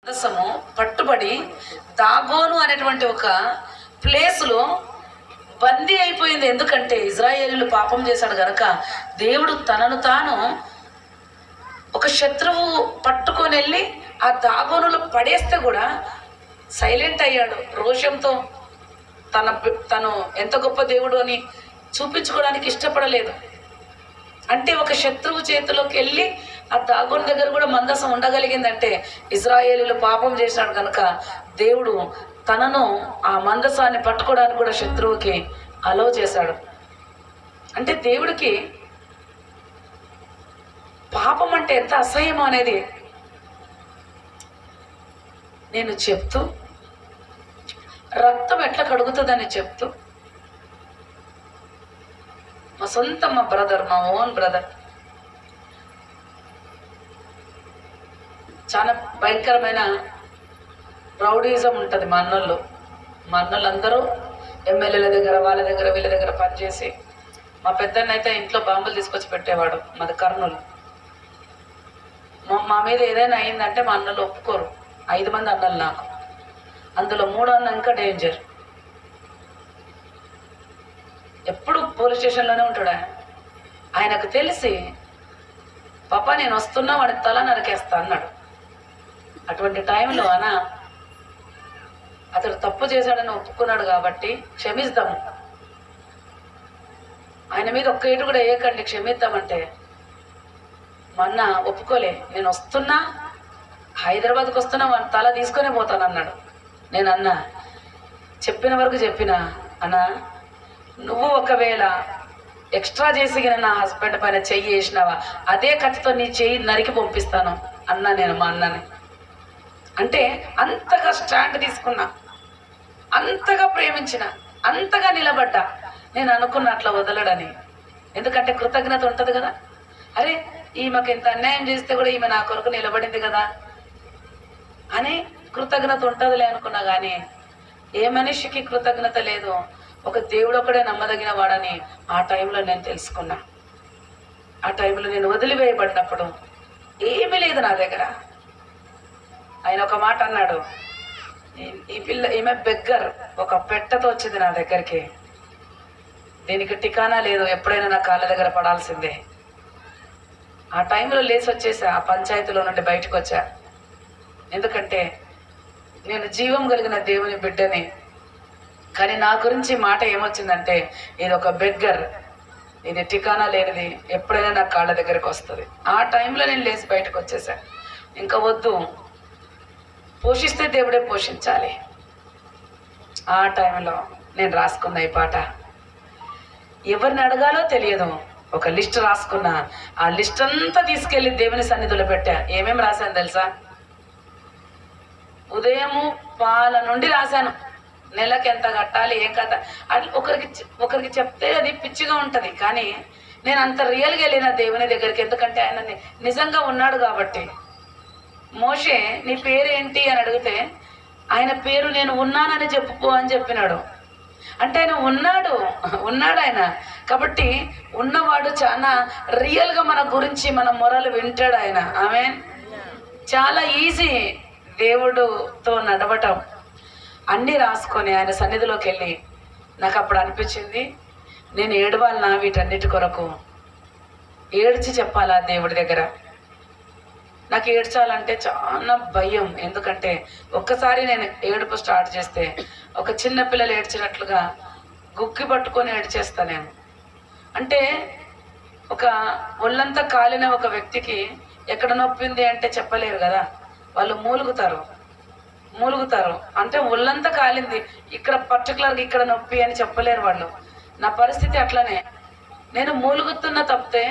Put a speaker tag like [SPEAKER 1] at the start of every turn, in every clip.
[SPEAKER 1] మందసము పట్టుబడి దాగోను అనేటువంటి ఒక ప్లేస్లో బందీ అయిపోయింది. ఎందుకంటే ఇజ్రాయేలీలు పాపం చేశాడు గనక దేవుడు తనను తాను ఒక శత్రువు పట్టుకొని వెళ్ళి ఆ దాగోనులో పడేస్తే కూడా సైలెంట్ అయ్యాడు. రోషంతో తను ఎంత గొప్ప దేవుడు అని చూపించుకోవడానికి ఇష్టపడలేదు. అంటే ఒక శత్రువు చేతిలోకి వెళ్ళి ఆ దాగోను దగ్గర కూడా మందసం ఉండగలిగిందంటే ఇజ్రాయేలీలు పాపం చేసినాడు కనుక దేవుడు తనను ఆ మందసాన్ని పట్టుకోవడానికి కూడా శత్రువుకి అలౌ చేశాడు. అంటే దేవుడికి పాపం అంటే ఎంత అసహ్యం అనేది నేను చెప్తూ, రక్తం ఎట్లా కడుగుతుందని చెప్తూ, మా బ్రదర్, మా ఓన్ బ్రదర్ చాలా భయంకరమైన రౌడీజం ఉంటుంది మా అన్నోళ్ళు. మా అన్నోళ్ళు అందరూ ఎమ్మెల్యేల దగ్గర, వాళ్ళ దగ్గర, వీళ్ళ దగ్గర పనిచేసి, మా పెద్దన్నైతే ఇంట్లో బాంబులు తీసుకొచ్చి పెట్టేవాడు. మాది కర్నూలు. మా మీద ఏదైనా అయిందంటే మా అన్నలు ఒప్పుకోరు. 5 మంది అన్నలు నాకు, అందులో 3 అన్న ఇంకా డేంజర్. ఎప్పుడు పోలీస్ స్టేషన్లోనే ఉంటాడు ఆయనకు తెలిసి పాపా నేను వస్తున్నా వాడికి తల నరికేస్తా అన్నాడు. అటువంటి టైంలో అతడు తప్పు చేశాడని ఒప్పుకున్నాడు కాబట్టి క్షమిద్దాము, ఆయన మీద ఒక్క ఏటు కూడా వేయకండి, క్షమిద్దామంటే మా అన్న ఒప్పుకోలే. నేను వస్తున్నా, హైదరాబాద్కి వస్తున్నా, వాడిని తల తీసుకొనే పోతాను అన్నాడు. నేను అన్నా, చెప్పిన వరకు చెప్పినా అన్నా, నువ్వు ఒకవేళ ఎక్స్ట్రా చేసి నా హస్బెండ్ పైన చెయ్యి వేసినావా అదే కత్తితో నీ చెయ్యి నరికి పంపిస్తాను అన్నా నేను మా అన్నని. అంటే అంతగా స్టాండ్ తీసుకున్నా, అంతగా ప్రేమించిన, అంతగా నిలబడ్డా. నేను అనుకున్న అట్లా వదలడని. ఎందుకంటే కృతజ్ఞత ఉంటుంది కదా. అరే ఈమెకు ఎంత అన్యాయం చేస్తే కూడా ఈమె నా కొరకు నిలబడింది కదా అని కృతజ్ఞత ఉంటుందిలే అనుకున్నా. కానీ ఏ మనిషికి కృతజ్ఞత లేదు, ఒక దేవుడు ఒకడే నమ్మదగిన వాడని ఆ టైంలో నేను తెలుసుకున్నా. ఆ టైంలో నేను వదిలివేయబడినప్పుడు ఏమీ లేదు నా దగ్గర. ఆయన ఒక మాట అన్నాడు, ఈమె బెగ్గర్, ఒక పెట్టతో వచ్చింది నా దగ్గరికి, దీనికి టికానా లేదు, ఎప్పుడైనా నా కాళ్ళ దగ్గర పడాల్సిందే. ఆ టైంలో లేచి వచ్చేసా, ఆ పంచాయతీలో నుండి బయటకు వచ్చా. ఎందుకంటే నేను జీవం కలిగిన దేవుని బిడ్డని. కానీ నా గురించి మాట ఏమొచ్చిందంటే, ఇది ఒక బెగ్గర్, ఇది టికానా లేనిది, ఎప్పుడైనా నా కాళ్ళ దగ్గరికి వస్తుంది. ఆ టైంలో నేను లేచి బయటకు వచ్చేసా. ఇంకా వద్దు, పోషిస్తే దేవుడే పోషించాలి. ఆ టైంలో నేను రాసుకున్న ఈ పాట ఎవరిని అడగాలో తెలియదు. ఒక లిస్ట్ రాసుకున్నా, ఆ లిస్ట్ అంతా తీసుకెళ్లి దేవుని సన్నిధిలో పెట్టా. ఏమేమి రాశాను తెలుసా? ఉదయము పాల నుండి రాశాను, నెలకు ఎంత కట్టాలి, ఏం కథ. అది ఒకరికి చెప్తే అది పిచ్చిగా ఉంటుంది. కానీ నేను అంత రియల్గా వెళ్ళిన దేవుని దగ్గరికి, ఎందుకంటే ఆయన నిజంగా ఉన్నాడు కాబట్టి. మోషే నీ పేరేంటి అని అడిగితే ఆయన పేరు నేను ఉన్నానని చెప్పుకో అని చెప్పినాడు. అంటే ఆయన ఉన్నాడు ఆయన. కాబట్టి ఉన్నవాడు చాలా రియల్గా మన గురించి, మన మొరలు వింటాడు ఆయన. ఆమేన్. చాలా ఈజీ దేవుడితో నడవటం. అన్నీ రాసుకొని ఆయన సన్నిధిలోకి వెళ్ళి నాకు అప్పుడు అనిపించింది, నేను ఏడవాలనా వీటన్నిటి కొరకు, ఏడ్చి చెప్పాలా దేవుడి దగ్గర. నాకు ఏడ్చాలంటే చాలా భయం. ఎందుకంటే ఒక్కసారి నేను ఏడుపు స్టార్ట్ చేస్తే ఒక చిన్న పిల్లలు ఏడ్చినట్లుగా గుక్కి పట్టుకొని ఏడ్చేస్తా నేను. అంటే ఒక ఒళ్ళంతా కాలిన ఒక వ్యక్తికి ఎక్కడ నొప్పింది అంటే చెప్పలేరు కదా, వాళ్ళు మూలుగుతారు. అంటే ఒళ్ళంతా కాలింది, ఇక్కడ పర్టికులర్గా ఇక్కడ నొప్పి అని చెప్పలేరు వాళ్ళు. నా పరిస్థితి అట్లనే. నేను మూలుగుతున్న తప్పితే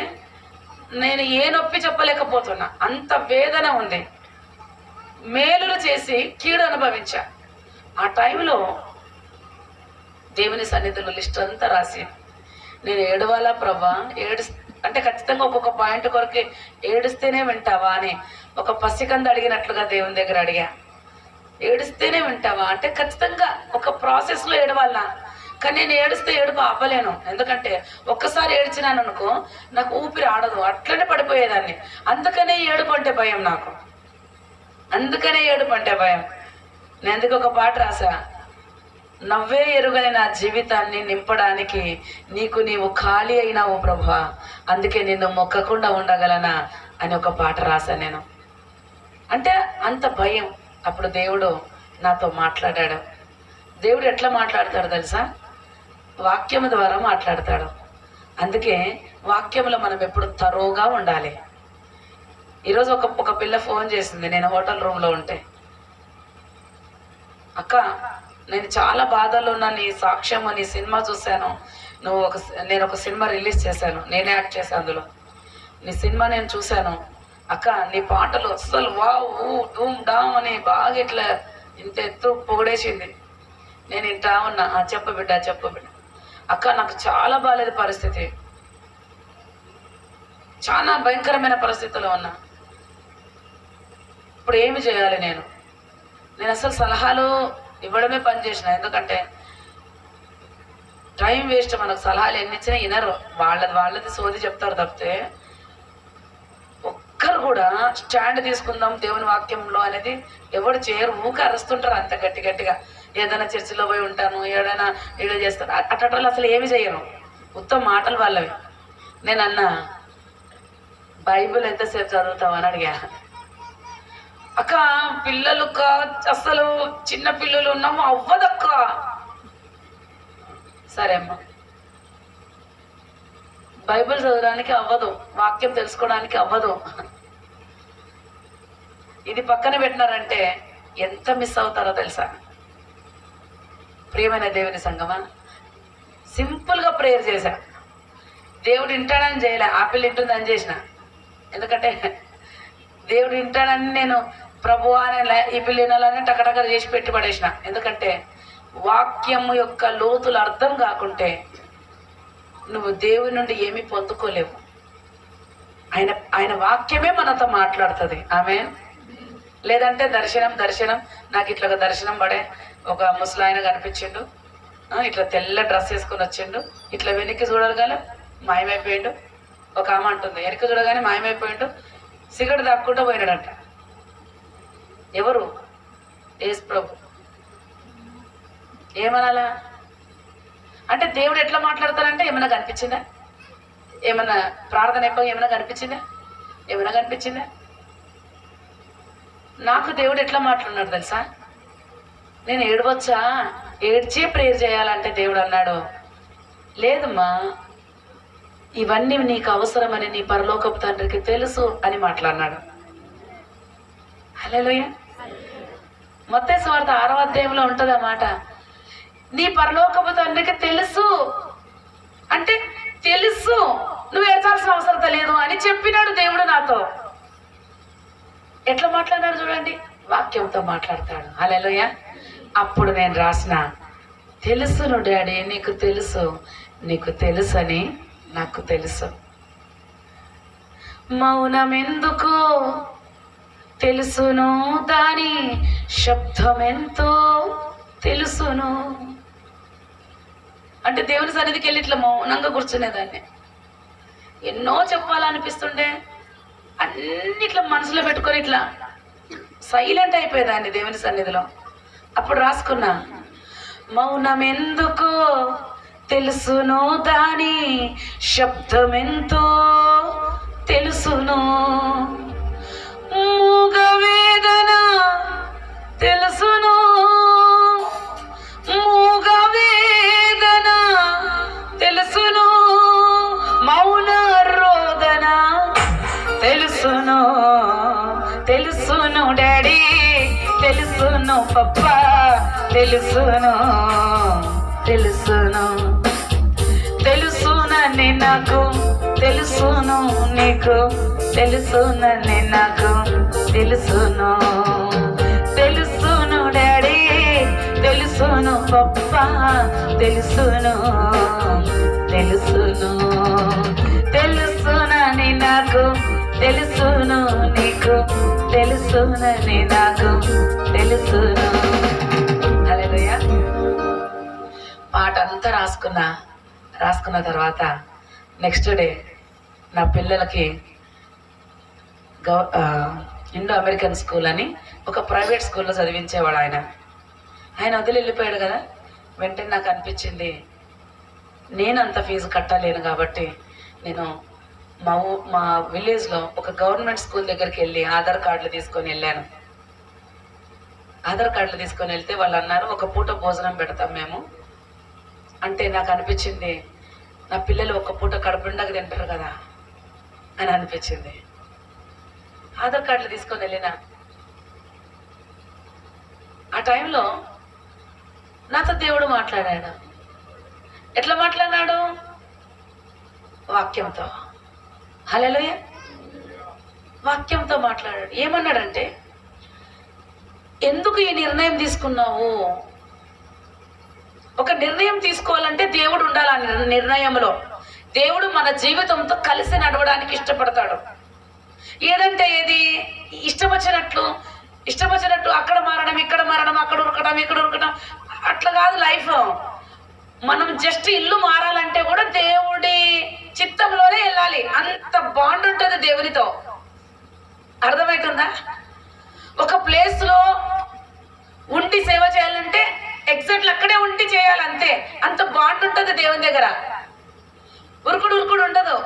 [SPEAKER 1] నేను ఏ నొప్పి చెప్పలేకపోతున్నా, అంత వేదన ఉంది. మేలులు చేసి కీడు అనుభవించా. ఆ టైంలో దేవుని సన్నిధిలో లిస్ట్ అంతా రాసి, నేను ఏడవాలా ప్రభా, అంటే ఖచ్చితంగా ఒక్కొక్క పాయింట్ కొరకు ఏడుస్తేనే వింటావా అని ఒక పసికంద అడిగినట్లుగా దేవుని దగ్గర అడిగా. ఏడుస్తేనే వింటావా అంటే ఖచ్చితంగా ఒక ప్రాసెస్లో ఏడవాలా. కానీ నేను ఏడుస్తే ఏడుపు ఆపలేను. ఎందుకంటే ఒక్కసారి ఏడ్చినాను అనుకో నాకు ఊపిరి ఆడదు, అట్లనే పడిపోయేదాన్ని. అందుకనే ఏడుపు అంటే భయం నాకు. అందుకనే ఏడుపు అంటే భయం. నేను అందుకు ఒక పాట రాసా, నవ్వే ఎరుగని నా జీవితాన్ని నింపడానికి నీకు నీవు ఖాళీ అయినావు ప్రభువా, అందుకే నిన్ను మొక్కకుండా ఉండగలనా అని ఒక పాట రాసా నేను. అంటే అంత భయం. అప్పుడు దేవుడు నాతో మాట్లాడాడు. దేవుడు ఎట్లా మాట్లాడతాడు తెలుసా? వాక్యము ద్వారా మాట్లాడతాడు. అందుకే వాక్యంలో మనం ఎప్పుడు తరోగా ఉండాలి. ఈరోజు ఒక పిల్ల ఫోన్ చేసింది, నేను హోటల్ రూమ్లో ఉంటే, అక్క నేను చాలా బాధల్లో ఉన్నా, నీ సాక్ష్యము నీ సినిమా చూశాను, నేను ఒక సినిమా రిలీజ్ చేశాను, నేనే యాక్ట్ చేశాను అందులో, నీ సినిమా నేను చూశాను అక్క, నీ పాటలు అస్సలు వావ్ డూమ్ డామ్ అని బాగా ఇట్లా ఇంత ఎత్తు పొగడేసింది. నేను ఇంటా ఉన్నా, చెప్పు బిడ్డ అక్క నాకు చాలా బాగాలేదు పరిస్థితి, చాలా భయంకరమైన పరిస్థితిలో ఉన్నా, ఇప్పుడు ఏమి చేయాలి? నేను అసలు సలహాలు ఇవ్వడమే పని చేసిన. ఎందుకంటే టైం వేస్ట్. మనకు సలహాలు ఎన్ని ఇచ్చినా వినరు. వాళ్ళది సోది చెప్తారు తప్పితే ఒక్కరు కూడా స్టాండ్ తీసుకుందాం దేవుని వాక్యంలో అనేది ఎవరు చేయరు. ఊక అరుస్తుంటారు అంత గట్టిగా. ఏదైనా చర్చిలో పోయి ఉంటాను, ఏదైనా వీడియో చేస్తాను, అట్టలు అసలు ఏమి చేయరు, ఉత్తమ మాటలు వాళ్ళవి. నేను అన్నా, బైబిల్ ఎంతసేపు చదువుతావు అని అడిగా. అక్క పిల్లలు అసలు చిన్న పిల్లలు ఉన్నాము, అవ్వదక్క. సరే అమ్మ, బైబిల్ చదవడానికి అవ్వదు, వాక్యం తెలుసుకోవడానికి అవ్వదు. ఇది పక్కన పెట్టినారంటే ఎంత మిస్ అవుతారో తెలుసా? ప్రియమైన దేవుని సంగమా, సింపుల్గా ప్రేయర్ చేశా. దేవుడు వింటాడని చేయలే, ఆపిల్ వింటుందని చేసిన. ఎందుకంటే దేవుడు వింటాడని నేను ప్రభువా అనే ఈ పిల్ల వినాలని టకటక చేసి పెట్టి పడేసిన. ఎందుకంటే వాక్యము యొక్క లోతులు అర్థం కాకుంటే నువ్వు దేవుని నుండి ఏమీ పొందుకోలేవు. ఆయన వాక్యమే మనతో మాట్లాడుతుంది. ఆమెన్. లేదంటే దర్శనం నాకు ఇట్లా ఒక దర్శనం పడే ఒక ముసలాయన కనిపించిండు, ఇట్లా తెల్ల డ్రెస్ వేసుకొని వచ్చిండు, ఇట్లా వెనక్కి చూడగానే మాయమైపోయిండు. ఒక ఆమె అంటుంది, వెనక్కి చూడగానే మాయమైపోయిండు, సిగరెట్ దాక్కుంటూ పోయినాడంట. ఎవరు? యేసు ప్రభు. ఏమనాలా అంటే దేవుడు ఎట్లా మాట్లాడతారంటే ఏమైనా కనిపించిందా? ఏమన్నా ప్రార్థన అయిపోయి ఏమైనా కనిపించిందా? నాకు దేవుడు ఎట్లా మాట్లాడినాడు తెలుసా? నేను ఏడవచ్చా? ఏడ్చే ప్రేయర్ చేయాలంటే దేవుడు అన్నాడు, లేదమ్మా ఇవన్నీ నీకు అవసరమని నీ పరలోకపు తండ్రికి తెలుసు అని మాట్లాడినాడు. హల్లెలూయా. మత్తయి సువార్త 6వ అధ్యాయంలో ఉంటుంది ఆ మాట. నీ పరలోకపు తండ్రికి తెలుసు అంటే తెలుసు, నువ్వు ఏడ్చాల్సిన అవసరం లేదు అని చెప్పినాడు దేవుడు నాతో. ఎట్లా మాట్లాడాడు చూడండి, వాక్యంతో మాట్లాడతాడు. హల్లెలూయా. అప్పుడు నేను రాసిన, తెలుసును డాడీ, నీకు తెలుసని నాకు తెలుసు. మౌనమెందుకు తెలుసును, దాని శబ్దమెంతో తెలుసును. అంటే దేవుని సన్నిధికి వెళ్ళి ఇట్లా మౌనంగా కూర్చునేదాన్ని. ఎన్నో చెప్పాలనిపిస్తుండే, అన్ని ఇట్లా మనసులో పెట్టుకొని ఇట్లా సైలెంట్ అయిపోయేదాన్ని దేవుని సన్నిధిలో. అప్పుడు రాసుకున్నా, మౌనమెందుకు తెలుసును, దాని శబ్దమెంతో తెలుసును. మూగవేదన తెలుసును, మూగవేదన తెలుసును, మౌన రోదన తెలుసును డాడీ, తెలుసును పప్పా, తెలుసునని నాకు, తెలుసును నీకు, తెలుసునని నాకు తెలుసును డాడీ, తెలుసును పప్పా, తెలుసునని నాకు, తెలుసును నీకు, తెలుసునని నాకు తెలుసును. హల్లెలూయా. పాట అంతా రాసుకున్న తర్వాత నెక్స్ట్ డే నా పిల్లలకి ఇండో అమెరికన్ స్కూల్ అని ఒక ప్రైవేట్ స్కూల్లో చదివించేవాడు ఆయన వదిలి వెళ్ళిపోయాడు కదా. వెంటనే నాకు అనిపించింది, నేను అంత ఫీజు కట్టలేను కాబట్టి నేను మా విలేజ్లో ఒక గవర్నమెంట్ స్కూల్ దగ్గరికి వెళ్ళి ఆధార్ కార్డులు తీసుకొని వెళ్ళాను. ఆధార్ కార్డులు తీసుకొని వెళ్తే వాళ్ళు అన్నారు, ఒక పూట భోజనం పెడతాం మేము అంటే. నాకు అనిపించింది, నా పిల్లలు ఒక పూట కడుపుండగా తింటారు కదా అని అనిపించింది. ఆధార్ కార్డులు తీసుకొని వెళ్ళిన ఆ టైంలో నాతో దేవుడు మాట్లాడాడు. ఎట్లా మాట్లాడినాడు? వాక్యంతో. హల్లెలూయా. వాక్యంతో మాట్లాడాడు. ఏమన్నాడంటే, ఎందుకు ఈ నిర్ణయం తీసుకున్నావు? ఒక నిర్ణయం తీసుకోవాలంటే దేవుడు ఉండాలి ఆ నిర్ణయంలో. దేవుడు మన జీవితంతో కలిసి నడవడానికి ఇష్టపడతాడు. ఏదంటే ఏది ఇష్టం వచ్చినట్టు అక్కడ మారడం, ఇక్కడ మారడం, అక్కడ ఉరకడం, ఇక్కడ ఉరకడం, అట్లా కాదు లైఫ్. మనం జస్ట్ ఇల్లు మారాలంటే కూడా దేవుడి చిత్తంలోనే వెళ్ళాలి. అంత బాండ్ ఉంటుంది దేవునితో. అర్థమవుతుందా? ఒక ప్లేస్ లో ఉండి సేవ చేయాలంటే ఎగ్జాక్ట్లీ అక్కడే ఉండి చేయాలి, అంతే. అంత బాండ్ ఉంటుంది దేవుని దగ్గర. ఉరుకుడు ఉండదు.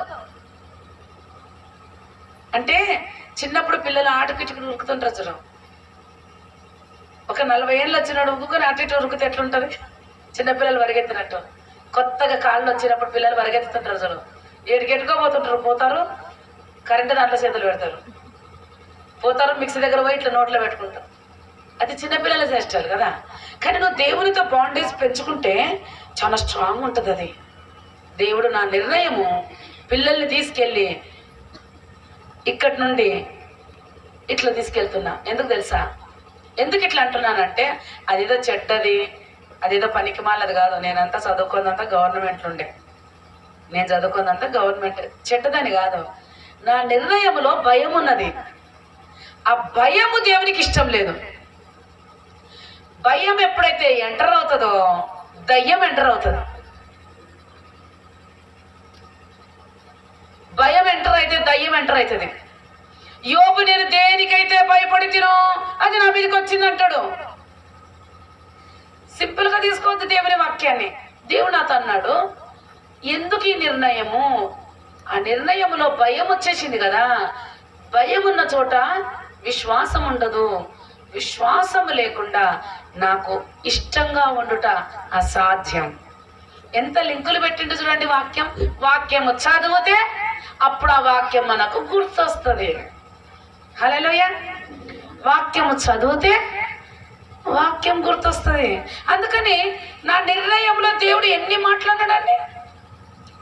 [SPEAKER 1] అంటే చిన్నప్పుడు పిల్లలు ఆటకిటుకుని ఉరుకుతుంటారు చూడం. ఒక 40 ఏళ్ళు వచ్చినాడు ఉరుకుని అటు ఇటు ఉరుకుతే ఎట్లుంటది? చిన్నపిల్లలు పరిగెత్తినట్టు. కొత్తగా కాళ్ళు వచ్చినప్పుడు పిల్లలు పరిగెత్తుతుంటారు చూడు. పోతారు, కరెంటు దాంట్లో చేతులు పెడతారు, పోతారు, మిక్సీ దగ్గర పోయి ఇట్లా నోట్లో పెట్టుకుంటారు. అది చిన్నపిల్లలు చేస్తారు కదా. కానీ నువ్వు దేవునితో బాండేజ్ పెంచుకుంటే చాలా స్ట్రాంగ్ ఉంటుంది అది. దేవుడు నా నిర్ణయము పిల్లల్ని తీసుకెళ్ళి ఇక్కడి నుండి ఇట్లా తీసుకెళ్తున్నా. ఎందుకు తెలుసా? ఎందుకు ఇట్లా అంటున్నానంటే, అదేదో చెడ్డది, అదేదో పనికి మాలది కాదు. నేనంతా చదువుకున్నంత గవర్నమెంట్లో ఉండే, నేను చదువుకున్నంత గవర్నమెంట్. చెడ్డదని కాదు, నా నిర్ణయంలో భయం ఉన్నది. ఆ భయము దేవునికి ఇష్టం లేదు. భయం ఎప్పుడైతే ఎంటర్ అవుతుందో దయ్యం ఎంటర్ అవుతుంది. భయం ఎంటర్ అయితే దయ్యం ఎంటర్ అవుతుంది. యోబు నేను దేనికైతే భయపడి తినో అది నా మీదకి వచ్చింది అంటాడు. సింపుల్ గా తీసుకోవద్దు దేవుని వాక్యాన్ని. దేవుడు నాతో అన్నాడు, ఎందుకు ఈ నిర్ణయము? ఆ నిర్ణయంలో భయం వచ్చేసింది కదా. భయం ఉన్న చోట విశ్వాసం ఉండదు. విశ్వాసము లేకుండా నాకు ఇష్టంగా ఉండుట అసాధ్యం. ఎంత లింకులు పెట్టిండు చూడండి. వాక్యము చదివితే అప్పుడు ఆ వాక్యం మనకు గుర్తొస్తుంది. హల్లెలూయా. వాక్యము చదివితే వాక్యం గుర్తొస్తుంది. అందుకని నా నిర్ణయంలో దేవుడు ఎన్ని మాట్లాడాడండి.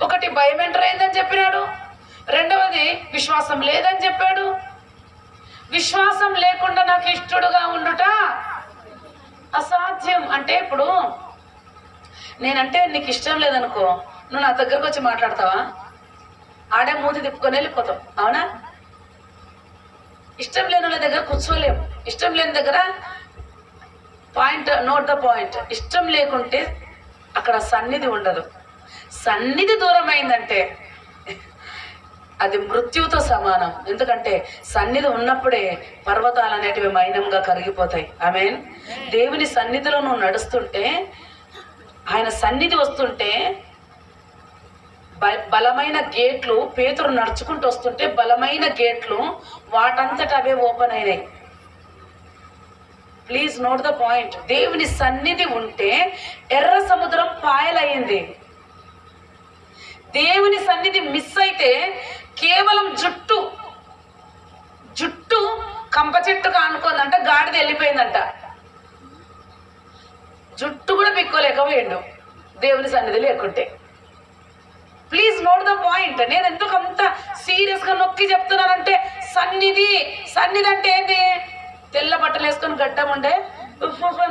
[SPEAKER 1] ఒకటి, భయం ఎంటర్ అయిందని చెప్పినాడు. రెండవది, విశ్వాసం లేదని చెప్పాడు. విశ్వాసం లేకుండా నాకు ఇష్టడుగా ఉండుట అసాధ్యం. అంటే ఇప్పుడు నేనంటే నీకు ఇష్టం లేదనుకో, నువ్వు నా దగ్గరకు వచ్చి మాట్లాడతావా? ఆడే మూతి తిప్పుకొని వెళ్ళిపోతావు, అవునా? ఇష్టం లేని వాళ్ళ దగ్గర కూర్చోలేము. ఇష్టం లేని దగ్గర పాయింట్, నోట్ ద పాయింట్. ఇష్టం లేకుంటే అక్కడ సన్నిధి ఉండదు. సన్నిధి దూరం అయిందంటే అది మృత్యువుతో సమానం. ఎందుకంటే సన్నిధి ఉన్నప్పుడే పర్వతాలు అనేటివి మైనంగా కరిగిపోతాయి. ఆమేన్. దేవుని సన్నిధిలో నువ్వు నడుస్తుంటే, ఆయన సన్నిధి వస్తుంటే, బలమైన గేట్లు, పేతురు నడుచుకుంటూ వస్తుంటే బలమైన గేట్లు వాటంతట అవే ఓపెన్ అయినాయి. Please note the point. దేవుని సన్నిధి ఉంటే ఎర్ర సముద్రం పాయలయ్యింది. దేవుని సన్నిధి మిస్ అయితే కేవలం జుట్టు కంప చెట్టుగా అనుకుందంట, గాడిద వెళ్ళిపోయిందంట. జుట్టు కూడా పిక్కోలేకపోయిండు దేవుని సన్నిధి లేకుంటే. Please note the point. నేను ఎందుకు అంత సీరియస్ గా నొక్కి చెప్తున్నానంటే, సన్నిధి అంటే ఏంది? తెల్ల బట్టలు వేసుకొని గడ్డం ఉండే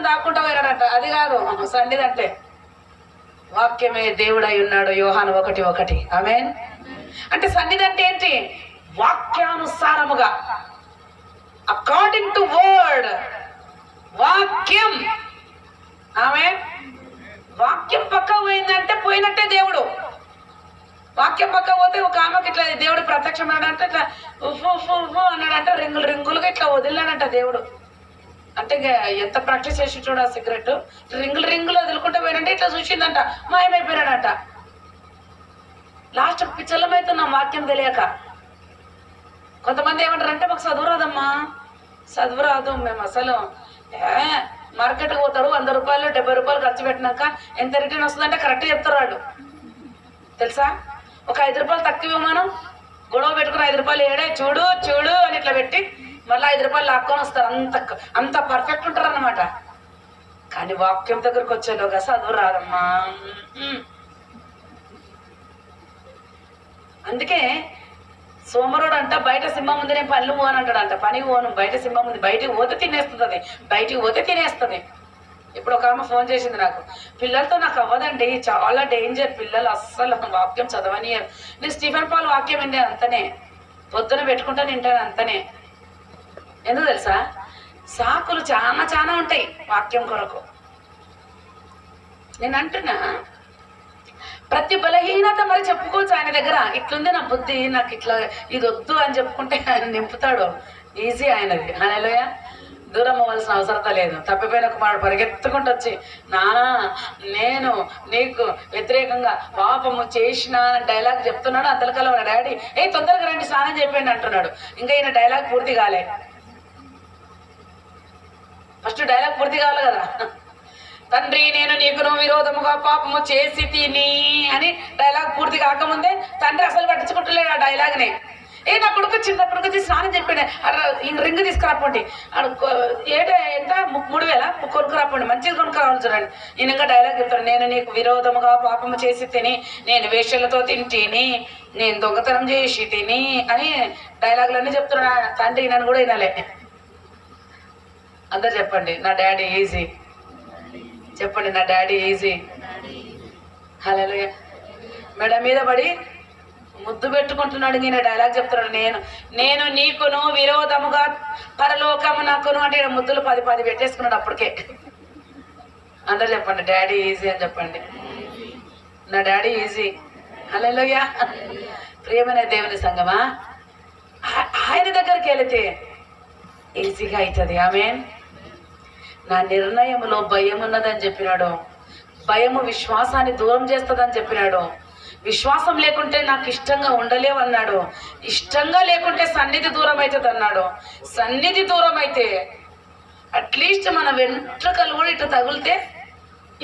[SPEAKER 1] దాక్కుంటా పోయినాడంట. అది కాదు సన్నిధి అంటే. వాక్యమే దేవుడై ఉన్నాడు, యోహాను 1:1. ఆమేన్. అంటే సన్నిధి అంటే ఏంటి? వాక్యానుసారముగా, అకార్డింగ్ టు వర్డ్. వాక్యం. ఆమేన్. వాక్యం పక్క పోయిందంటే పోయినట్టే దేవుడు. వాక్యం పక్క పోతే ఒక ఆమెకి ఇట్లా దేవుడు ప్రత్యక్షమైనాడంటే ఇట్లా ఉఫు ఉఫు ఉఫు అన్నాడంట, రింగులు రింగులుగా ఇట్లా వదిలినాడంట దేవుడు. అంటే ఎంత ప్రాక్టీస్ చేసి చూడ ఆ సిగరెట్ రింగులు రింగులు వదులుకుంటే పోయినంటే ఇట్లా చూసిందంట, మాయమైపోయినాడంట. లాస్ట్ పిచ్చలమవుతున్నాం వాక్యం తెలియక. కొంతమంది ఏమంటారంటే మాకు చదువు రాదమ్మా, చదువు రాదు, మేము అసలు మార్కెట్కి పోతాడు 100 రూపాయలు 70 రూపాయలు ఖర్చు పెట్టినాక ఎంత రిటర్న్ వస్తుందంటే కరెక్ట్ చెప్తారు వాళ్ళు. తెలుసా, ఒక 5 రూపాయలు తక్కువ మనం గొడవ పెట్టుకుని 5 రూపాయలు ఏడే చూడు చూడు అని ఇట్లా పెట్టి మళ్ళీ 5 రూపాయలు లాక్కొని వస్తారు. అంత పర్ఫెక్ట్ ఉంటారు అన్నమాట. కానీ వాక్యం దగ్గరకు వచ్చేలోగా చదువు రాదమ్మా. అందుకే సోమరుడు అంట బయట సింహం ఉంది, నేను పనులు పోను అంటాడంట. పని పోను, బయట సింహం ఉంది, బయటికి పోతే తినేస్తుంది, అది బయటికి పోతే తినేస్తుంది. ఇప్పుడు ఒక ఆమె ఫోన్ చేసింది నాకు, పిల్లలతో నాకు అవ్వదండి, చాలా డేంజర్, పిల్లలు అస్సలు వాక్యం చదవనియరు. నేను స్టీఫెన్ పాల్ వాక్యం వింటే అంతనే, పొద్దున పెట్టుకుంటా తింటాను అంతనే. ఎందుకు తెలుసా, సాకులు చాలా చాలా ఉంటాయి వాక్యం కొరకు. నేను అంటున్నా ప్రతి బలహీనత మరి చెప్పుకోవచ్చు ఆయన దగ్గర. ఇట్లుంది నా బుద్ధి, నాకు ఇట్లా ఇది వద్దు అని చెప్పుకుంటే ఆయన నింపుతాడు. ఈజీ ఆయనది. హల్లెలూయా. దూరం అవ్వాల్సిన అవసరం లేదు. తప్పిపోయిన కుమారుడు పరిగెత్తుకుంటూ వచ్చి, నానా నేను నీకు వ్యతిరేకంగా పాపము చేసిన డైలాగ్ చెప్తున్నాడు. అంతలకాలం వాళ్ళ డాడీ తొందరగా రండి స్నానం చెప్పండి అంటున్నాడు. ఇంకా ఈయన డైలాగ్ పూర్తి కాలే. ఫస్ట్ డైలాగ్ పూర్తి కావాలి కదా. తండ్రి నేను నీకును విరోధముగా పాపము చేసి తిని అని డైలాగ్ పూర్తి కాకముందే తండ్రి అసలు పట్టించుకుంటలేడు ఆ డైలాగ్ని. నా కొడుకు చిన్నప్పటికి వచ్చి స్నానం చెప్పాడు, ఇంక రింగ్ తీసుకురాపండి, ఎంత 3000 కొనుక్కురాపండి, మంచిది కొనుక్కురావాలి చూడండి. నేను ఇంకా డైలాగ్ చెప్తాను, నేను నీకు విరోధముగా పాపము చేసి తిని, నేను వేషలతో తింటిని, నేను దొంగతనం చేసి తిని అని డైలాగులన్నీ చెప్తున్నాడు తండ్రి. నన్ను కూడా వినాలే. అందరు చెప్పండి నా డాడీ ఈజీ. చెప్పండి నా డాడీ ఈజీ. హల్లెలూయా. మెడ మీద పడి ముద్దు పెట్టుకుంటున్నాడు. నేను డైలాగ్ చెప్తున్నాడు, నేను నీకును విరోధముగా పరలోకము నాకును అంటే ముద్దులు 10 పెట్టేసుకున్నాడు అప్పటికే. అందరు చెప్పండి డాడీ ఈజీ అని చెప్పండి. నా డాడీ ఈజీ. హల్లెలూయా. ప్రియమైన దేవుని సంగమా, ఆయన దగ్గరికి వెళితే ఈజీగా అవుతుంది. ఆమేన్. నా నిర్ణయంలో భయం ఉన్నదని చెప్పినాడు. భయము విశ్వాసాన్ని దూరం చేస్తుందని చెప్పినాడు. విశ్వాసం లేకుంటే నాకు ఇష్టంగా ఉండలేవు అన్నాడు. ఇష్టంగా లేకుంటే సన్నిధి దూరం అవుతుంది అన్నాడు. సన్నిధి దూరం అయితే అట్లీస్ట్ మన వెంట్రుకలు కూడా ఇట్లా తగిలితే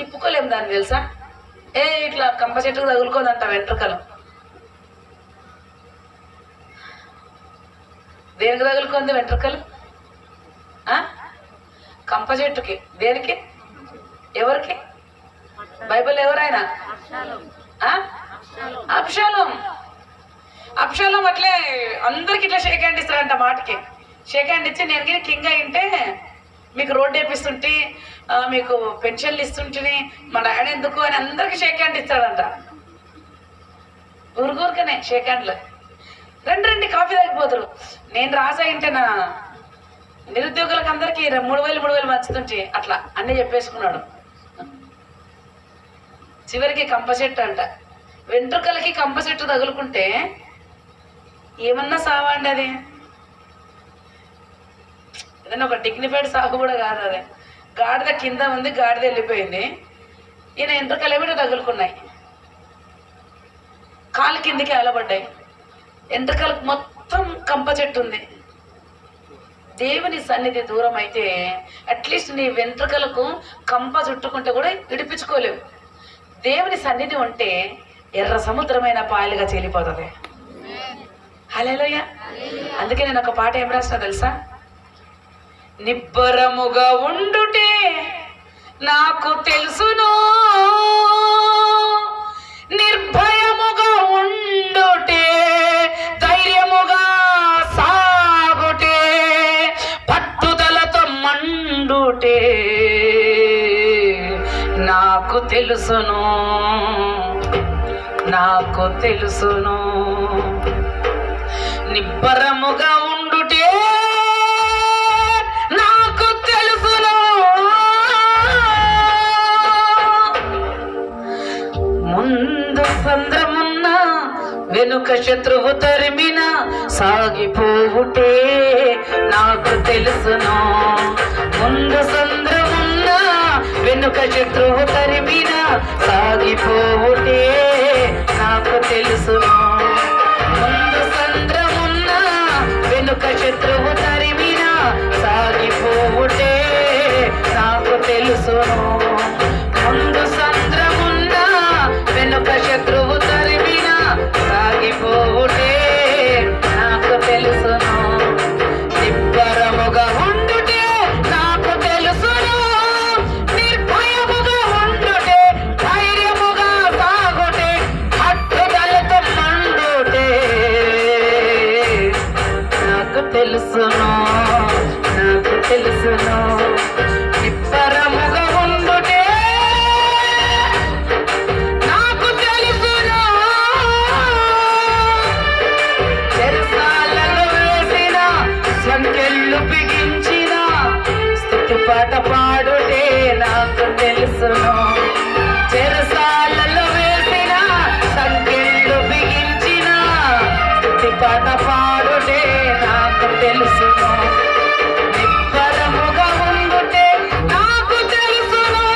[SPEAKER 1] ఇప్పుకోలేము దాన్ని తెలుసా. ఇట్లా కంప చెట్టుకు తగులుకోదంట వెంట్రుకలు. దేనికి తగులుకుంది వెంట్రుకలు? కంప చెట్టుకి. దేనికి? ఎవరికి? బైబిల్ ఎవరైనా? అబ్షాలోం అట్లే అందరికి ఇట్లా షేక్ హ్యాండ్ ఇస్తాడంట. మాటకి షేక్ హ్యాండ్ ఇచ్చి, నేను కింగ్ అయింటే మీకు రోడ్డు వేపిస్తుంటే, మీకు పెన్షన్లు ఇస్తుంటే, మా డాడీ ఎందుకు అని అందరికి షేక్ హ్యాండ్ ఇస్తాడంట. ఊరికనే షేక్ హ్యాండ్లు. రండి కాఫీ తాగిపోతారు. నేను రాజా అయింటే నా నిరుద్యోగులకు అందరికి 3000 మంచుతుంటే అట్లా అన్నీ చెప్పేసుకున్నాడు. చివరికి కంప చెట్టు అంట. వెంట్రుకలకి కంప చెట్టు తగులుకుంటే ఏమన్నా సావండి అది. ఏదన్నా ఒక డిగ్నిఫైడ్ సాగు కూడా కాదు అది. గాడిద కింద ఉంది, గాడిద వెళ్ళిపోయింది. ఈయన వెంట్రుకలు ఏమిటో తగులుకున్నాయి, కాలు కిందికి అలబడ్డాయి. వెంట్రుకలకు మొత్తం కంప చెట్టు ఉంది. దేవుని సన్నిధి దూరం అయితే అట్లీస్ట్ నీ వెంట్రుకలకు కంప చుట్టుకుంటే కూడా విడిపించుకోలేవు. దేవుని సన్నిధి ఉంటే ఎర్ర సముద్రమైన పాయలుగా చీలిపోతుంది. హల్లెలూయా. అందుకే నేను ఒక పాట ఏం రాసినా తెలుసా? నిబ్బరముగా ఉండుటే నాకు తెలుసును, నిర్భయముగా ఉండుటే ధైర్యముగా సాగుటే, పట్టుదలతో మండుటే నాకు తెలుసును, నాకు తెలుసును. నిబ్బరముగా ఉండుటే నాకు తెలుసును, ముందు సంద్రమున్న వెనుక శత్రువు తరిమిన సాగిపోవుటే నాకు తెలుసును. ముందు సంద్రమున్నా వెనుక శత్రువు తరిమిన సాగిపోవుటే నాకు తెలుసును. ముందు సంద్రమున్నా వెనుక శత్రువు తరిమిన సాగిపోవుటే నాకు తెలుసును. ముందు సంద్రమున్నా వెనుక శత్రువు తరిమిన సాగిపోవుటే నాకు తెలుసును. నిబ్బరముగా ఉండుటే నాకు తెలుసును. నిర్భయముగా ఉండుటే ధైర్యముగా సాగుటే పట్టుదలతో మండుటే నాకు తెలుసును. నాకు తెలుసును. నిబ్బరముగా ఉండుటే నాకు తెలుసును. చెరసాలలో వేసిన సంకెళ్ళు బిగించిన స్తుతి పాట పాడుటే నాకు తెలుసును. చెరసాలలో వేసిన సంకెళ్ళు బిగించిన స్తుతి పాట పాడుటే నాకు తెలుసును. నిబ్బరముగా ఉండుటే నాకు తెలుసును.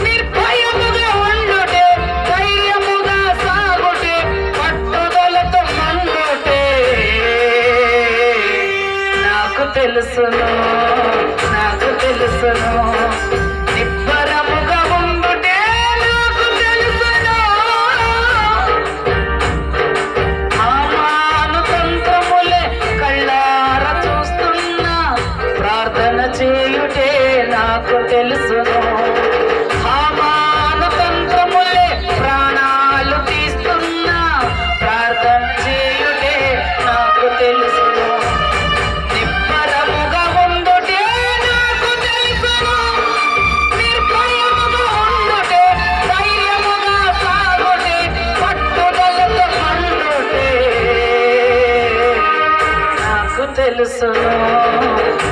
[SPEAKER 1] నిర్భయముగా ఉండుటే ధైర్యముగా సాగుటే పట్టుదలతో మండుటే నాకు తెలుసును. నాకు తెలుసును. నిబ్బరముగా ఉండుటే నాకు తెలుసును. హామాను తంత్రములే కళ్ళార చూస్తున్నా ప్రార్థన చేయుటే నాకు తెలుసును. హామాను తంత్రములే ప్రాణాలు తీస్తున్నా ప్రార్థన చేయుటే నాకు తెలుసును. నిబ్బరముగా ఉండుటే నాకు తెలుసును. నిర్భయముగా ఉండుటే ధైర్యముగా సాగుటే పట్టుదలతో మండుటే నాకు తెలుసును.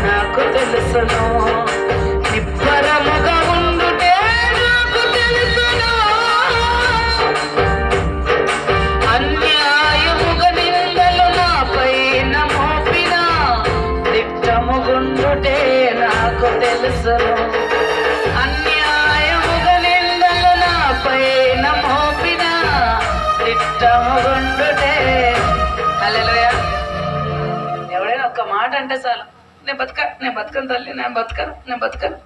[SPEAKER 1] నాకు తెలుసును. నిబ్బరముగా ఉండుటే నాకు తెలుసును. అన్యాయముగా నిందలు నాపైన మోపిన దిట్టముగుండుటే నాకు తెలుసును. అన్యాయముగా నిందలు నాపైన మోపిన దిట్టముగుండుటే. హల్లెలూయా. ఎవడైనా ఒక్క మాట అంటే చాలు, నేను బతకను తల్లి, నేను బతకను.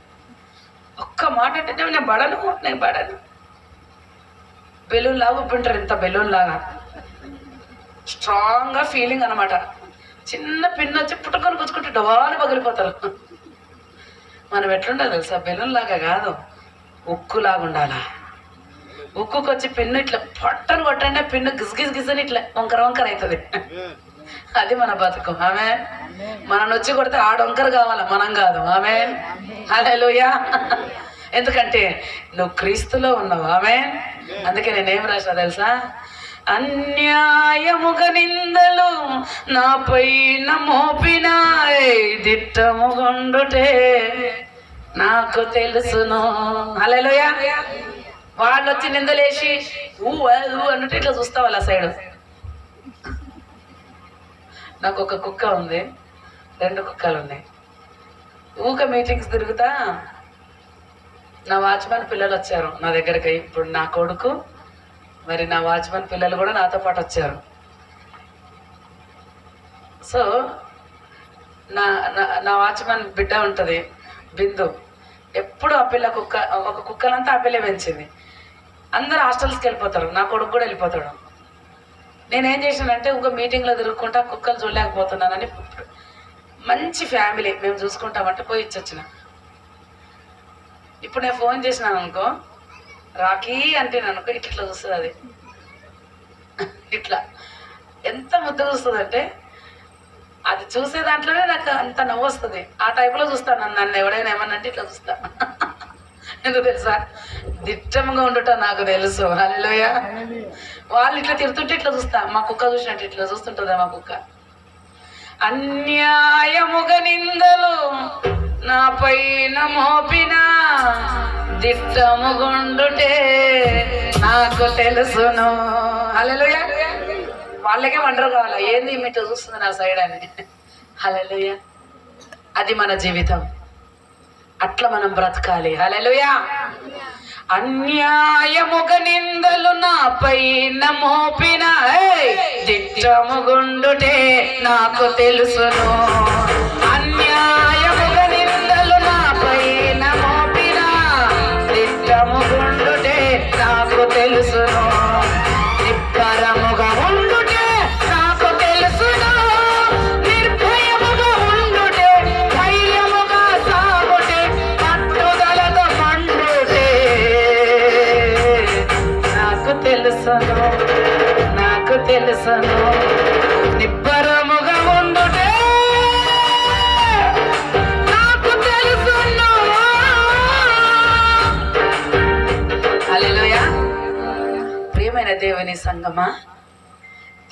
[SPEAKER 1] ఒక్క మాట అంటే నేను బడను. బెలూన్ లాగా ఉప్పింటారు, ఇంత బెలూన్ లాగా స్ట్రాంగ్గా ఫీలింగ్ అనమాట. చిన్న పిన్ వచ్చి పుట్టుకొని పుచ్చుకుంటే డబాలు పగిలిపోతారు. మనం ఎట్లుండాలి తెలుసా? బెలూన్ లాగా కాదు, ఉక్కు లాగా ఉండాలా. ఉక్కుకి వచ్చి పిన్ను ఇట్లా పొట్టను కొట్టండి, పిన్ను గిజని ఇట్లా వంకర అవుతుంది. అది మన బతుకు. ఆమె మనం వచ్చి కొడితే ఆ డొంకర కావాలా, మనం కాదు. ఆమె హల్లెలూయా. ఎందుకంటే నువ్వు క్రీస్తులో ఉన్నావు. ఆమె అందుకే నేనేం రాసా తెలుసా? అన్యాయముగా నిందలు నాపైన మోపిన దిట్టముగుండుటే నాకు తెలుసును. హల్లెలూయా. వాళ్ళు వచ్చి నిందలేసి అన్నట్టు ఇట్లా చూస్తా వాళ్ళ సైడు. నాకు ఒక కుక్క ఉంది, 2 కుక్కలు ఉన్నాయి. మీటింగ్స్ తిరుగుతా నా వాచ్మెన్ పిల్లలు వచ్చారు నా దగ్గరికి. ఇప్పుడు నా కొడుకు మరి నా వాచ్మెన్ పిల్లలు కూడా నాతో పాటు వచ్చారు. సో నా వాచ్మెన్ బిడ్డ ఉంటుంది బిందు. ఎప్పుడు ఆ పిల్ల ఒక కుక్కలంతా ఆ పిల్లే పెంచింది. అందరు హాస్టల్స్కి వెళ్ళిపోతారు, నా కొడుకు కూడా వెళ్ళిపోతాడు. నేనేం చేశానంటే మీటింగ్లో తిరుగుకుంటా కుక్కలు చూడలేకపోతున్నానని, మంచి ఫ్యామిలీ మేము చూసుకుంటామంటే పోయి ఇచ్చొచ్చిన. ఇప్పుడు నేను ఫోన్ చేసినాను అనుకో, రాఖీ అంటే అనుకో ఇట్లా చూస్తుంది. అది ఇట్లా ఎంత ముద్ద చూస్తుంది అంటే అది చూసే దాంట్లోనే నాకు అంత నవ్వు వస్తుంది. ఆ టైప్లో చూస్తాను. నన్ను ఎవడైనా ఏమన్నంటే ఇట్లా చూస్తా. ఎందుకు తెలుసా? దిట్టంగా ఉండట నాకు తెలుసు. హల్లెలూయా. వాళ్ళు ఇట్లా తిరుగుతుంటే ఇట్లా చూస్తా. మా కుక్క చూసినట్టు ఇట్లా చూస్తుంటుందా మా కుక్క. అన్యాయముగా నిందలు నా పైన మోపిన దిట్టముగుండుటే నాకు తెలుసును. హల్లెలూయా. వాళ్ళకే వండరు కావాలా, ఏంది మీతో చూస్తుంది నా సైడ్ అని. హల్లెలూయా. అది మన జీవితం, అట్లా మనం బ్రతకాలి. హల్లెలూయా. అన్యాయముగ నిందలు నాపై మోపిన దిట్టముగుండుటే నాకు తెలుసును. అన్యాయముగ నిందలు నాపై మోపిన దిట్టముగుండుటే నాకు తెలుసును. నిబ్బరముగా ఉండుటే నాకు తెలుసును. నిర్భయముగా ఉండుటే, ధైర్యముగా సాగుటే, పట్టుదలతో పండుటే నాకు తెలుసును. నాకు తెలుసును. నిబ్బరముగా ఉండుటే నాకు తెలుసును. హల్లెలూయా. ప్రియమైన దేవుని సంగమా,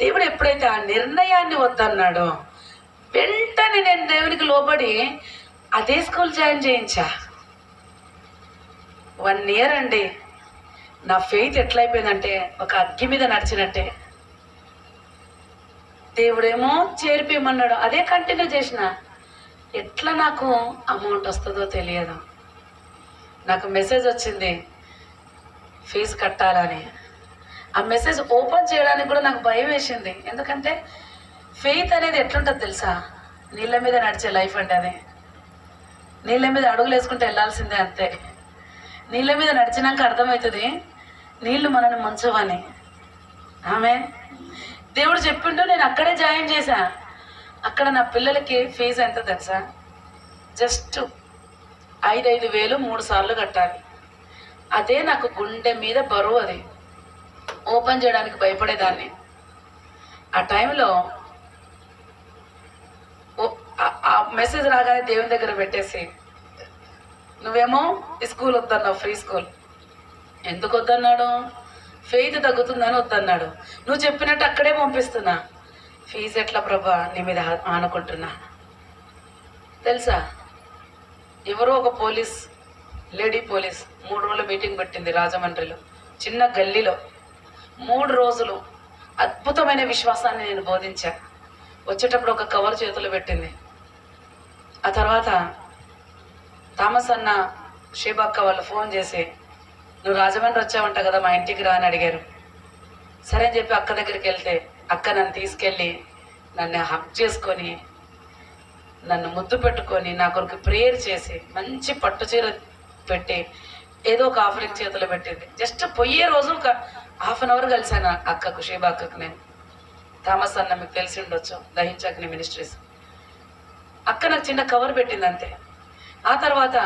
[SPEAKER 1] దేవుడు ఎప్పుడైతే ఆ నిర్ణయాన్ని వద్దన్నాడో వెంటనే నేను దేవునికి లోబడి అదే స్కూల్ జాయిన్ చేయించా. 1 ఇయర్ అండి. నా ఫెయిత్ ఎట్లయిపోయిందంటే ఒక అగ్గి మీద నడిచినట్టే. దేవుడేమో చేర్పిమన్నాడు, అదే కంటిన్యూ చేసిన. ఎట్లా నాకు అమౌంట్ వస్తుందో తెలియదు. నాకు మెసేజ్ వచ్చింది ఫీజు కట్టాలని. ఆ మెసేజ్ ఓపెన్ చేయడానికి కూడా నాకు భయం వేసింది. ఎందుకంటే ఫెయిత్ అనేది ఎట్లుంటుంది తెలుసా? నీళ్ళ మీద నడిచే లైఫ్ అంటే అది. నీళ్ళ మీద అడుగులు వేసుకుంటే వెళ్ళాల్సిందే, అంతే. నీళ్ళ మీద నడిచినాక అర్థమవుతుంది నీళ్లు మనల్ని ముంచవని. ఆమె దేవుడు చెప్పిండు, నేను అక్కడే జాయిన్ చేశా. అక్కడ నా పిల్లలకి ఫీజు ఎంత తెలుసా? జస్ట్ 5,000 3 సార్లు కట్టాలి. అదే నాకు గుండె మీద బరువు. అది ఓపెన్ చేయడానికి భయపడేదాన్ని. ఆ టైంలో ఆ మెసేజ్ రాగానే దేవుని దగ్గర పెట్టేసి, నువ్వేమో ఈ స్కూల్ వద్దన్నావు, ఫ్రీ స్కూల్. ఎందుకు వద్దన్నాడు? ఫెయిత్ తగ్గుతుందని వద్దన్నాడు. నువ్వు చెప్పినట్టు అక్కడే పంపిస్తున్నా. ఫీజు ఎట్లా ప్రభా నీ మీద ఆనుకుంటున్నా. తెలుసా, ఎవరో ఒక పోలీస్, లేడీ పోలీస్ 3 రోజుల మీటింగ్ పెట్టింది రాజమండ్రిలో, చిన్న గల్లీలో. 3 రోజులు అద్భుతమైన విశ్వాసాన్ని నేను బోధించా. వచ్చేటప్పుడు ఒక కవర్ చేతులు పెట్టింది. ఆ తర్వాత థామస్ అన్న, షేబక్క వాళ్ళు ఫోన్ చేసి, నువ్వు రాజమండ్రి వచ్చావంట కదా, మా ఇంటికి రా అని అడిగారు. సరే అని చెప్పి అక్క దగ్గరికి వెళ్తే అక్క నన్ను తీసుకెళ్ళి నన్ను హక్ చేసుకొని నన్ను ముద్దు పెట్టుకొని నా కొరకు ప్రేయర్ చేసి మంచి పట్టు చీర పెట్టి ఏదో ఒక ఆఫరింగ్ చేతిలో పెట్టింది. జస్ట్ పోయే రోజు ఒక 1/2 అవర్ కలిసాను అక్కకు, షేబా అక్కకు. నేను థామస్ అన్న మీకు తెలిసి ఉండొచ్చు, దహించాగ్ని మినిస్ట్రీస్. అక్క నాకు చిన్న కవర్ పెట్టింది, అంతే. ఆ తర్వాత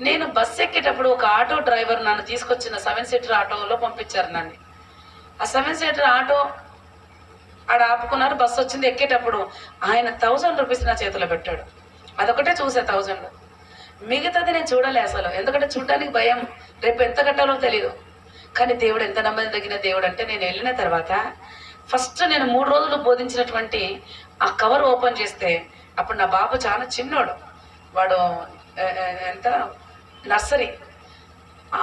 [SPEAKER 1] నేను బస్సు ఎక్కేటప్పుడు ఒక ఆటో డ్రైవర్ నన్ను తీసుకొచ్చిన 7 సీటర్ ఆటోలో పంపించారు నన్ను. ఆ 7 సీటర్ ఆటో ఆడ ఆపుకున్నారు, బస్సు వచ్చింది. ఎక్కేటప్పుడు ఆయన 1000 రూపీస్ నా చేతిలో పెట్టాడు. అదొకటే చూసా 1000. మిగతాది నేను చూడలే అసలు, ఎందుకంటే చూడడానికి భయం, రేపు ఎంత కట్టాలో తెలియదు. కానీ దేవుడు ఎంత నమ్మదగిన దేవుడు అంటే, నేను వెళ్ళిన తర్వాత ఫస్ట్ నేను 3 రోజులు బోధించినటువంటి ఆ కవర్ ఓపెన్ చేస్తే, అప్పుడు నా బాబు చాలా చిన్నోడు, వాడు ఎంత నర్సరీ.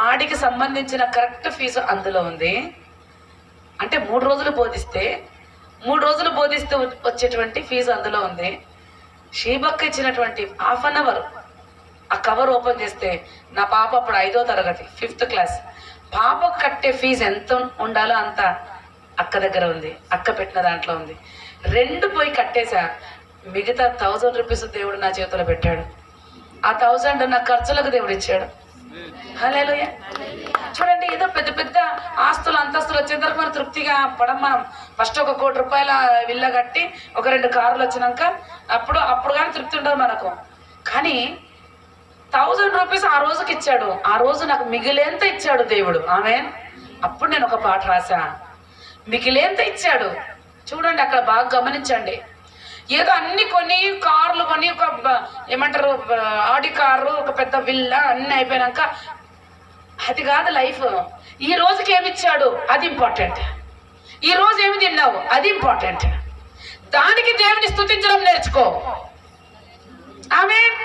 [SPEAKER 1] ఆడికి సంబంధించిన కరెక్ట్ ఫీజు అందులో ఉంది. అంటే 3 రోజులు బోధిస్తే వచ్చేటువంటి ఫీజు అందులో ఉంది. షీబక్క ఇచ్చినటువంటి 1/2 అవర్ ఆ కవర్ ఓపెన్ చేస్తే, నా పాప అప్పుడు 5వ తరగతి 5th క్లాస్. పాపకు కట్టే ఫీజు ఎంత ఉండాలో అంత అక్క దగ్గర ఉంది, అక్క పెట్టిన దాంట్లో ఉంది. 2 పోయి కట్టేశా. మిగతా 1000 రూపీస్ దేవుడు నా చేతిలో పెట్టాడు. ఆ 1000 నా ఖర్చులకు దేవుడు ఇచ్చాడు. హల్లెలూయా. చూడండి, ఏదో పెద్ద పెద్ద ఆస్తులు అంతస్తులు వచ్చేంతవరకు మనం తృప్తిగా పడం. మనం ఫస్ట్ ఒక 1 కోటి రూపాయల విల్ల కట్టి ఒక 2 కార్లు వచ్చినాక అప్పుడు కానీ తృప్తి ఉండదు మనకు. కానీ 1000 రూపీస్ ఆ రోజుకి ఇచ్చాడు. ఆ రోజు నాకు మిగిలేంత ఇచ్చాడు దేవుడు. ఆమేన్. అప్పుడు నేను ఒక పాట రాసా, మిగిలేంత ఇచ్చాడు. చూడండి, అక్కడ బాగా గమనించండి. ఏదో అన్ని కొని, కార్లు కొని, ఒక ఏమంటారు ఆడి కారు, ఒక పెద్ద విల్ల అన్ని అయిపోయినాక అది కాదు లైఫ్. ఈ రోజుకి ఏమి ఇచ్చాడు అది ఇంపార్టెంట్. ఈ రోజు ఏమి తిన్నావు అది ఇంపార్టెంట్. దానికి దేవుని స్తుతించడం నేర్చుకో. ఆమేన్.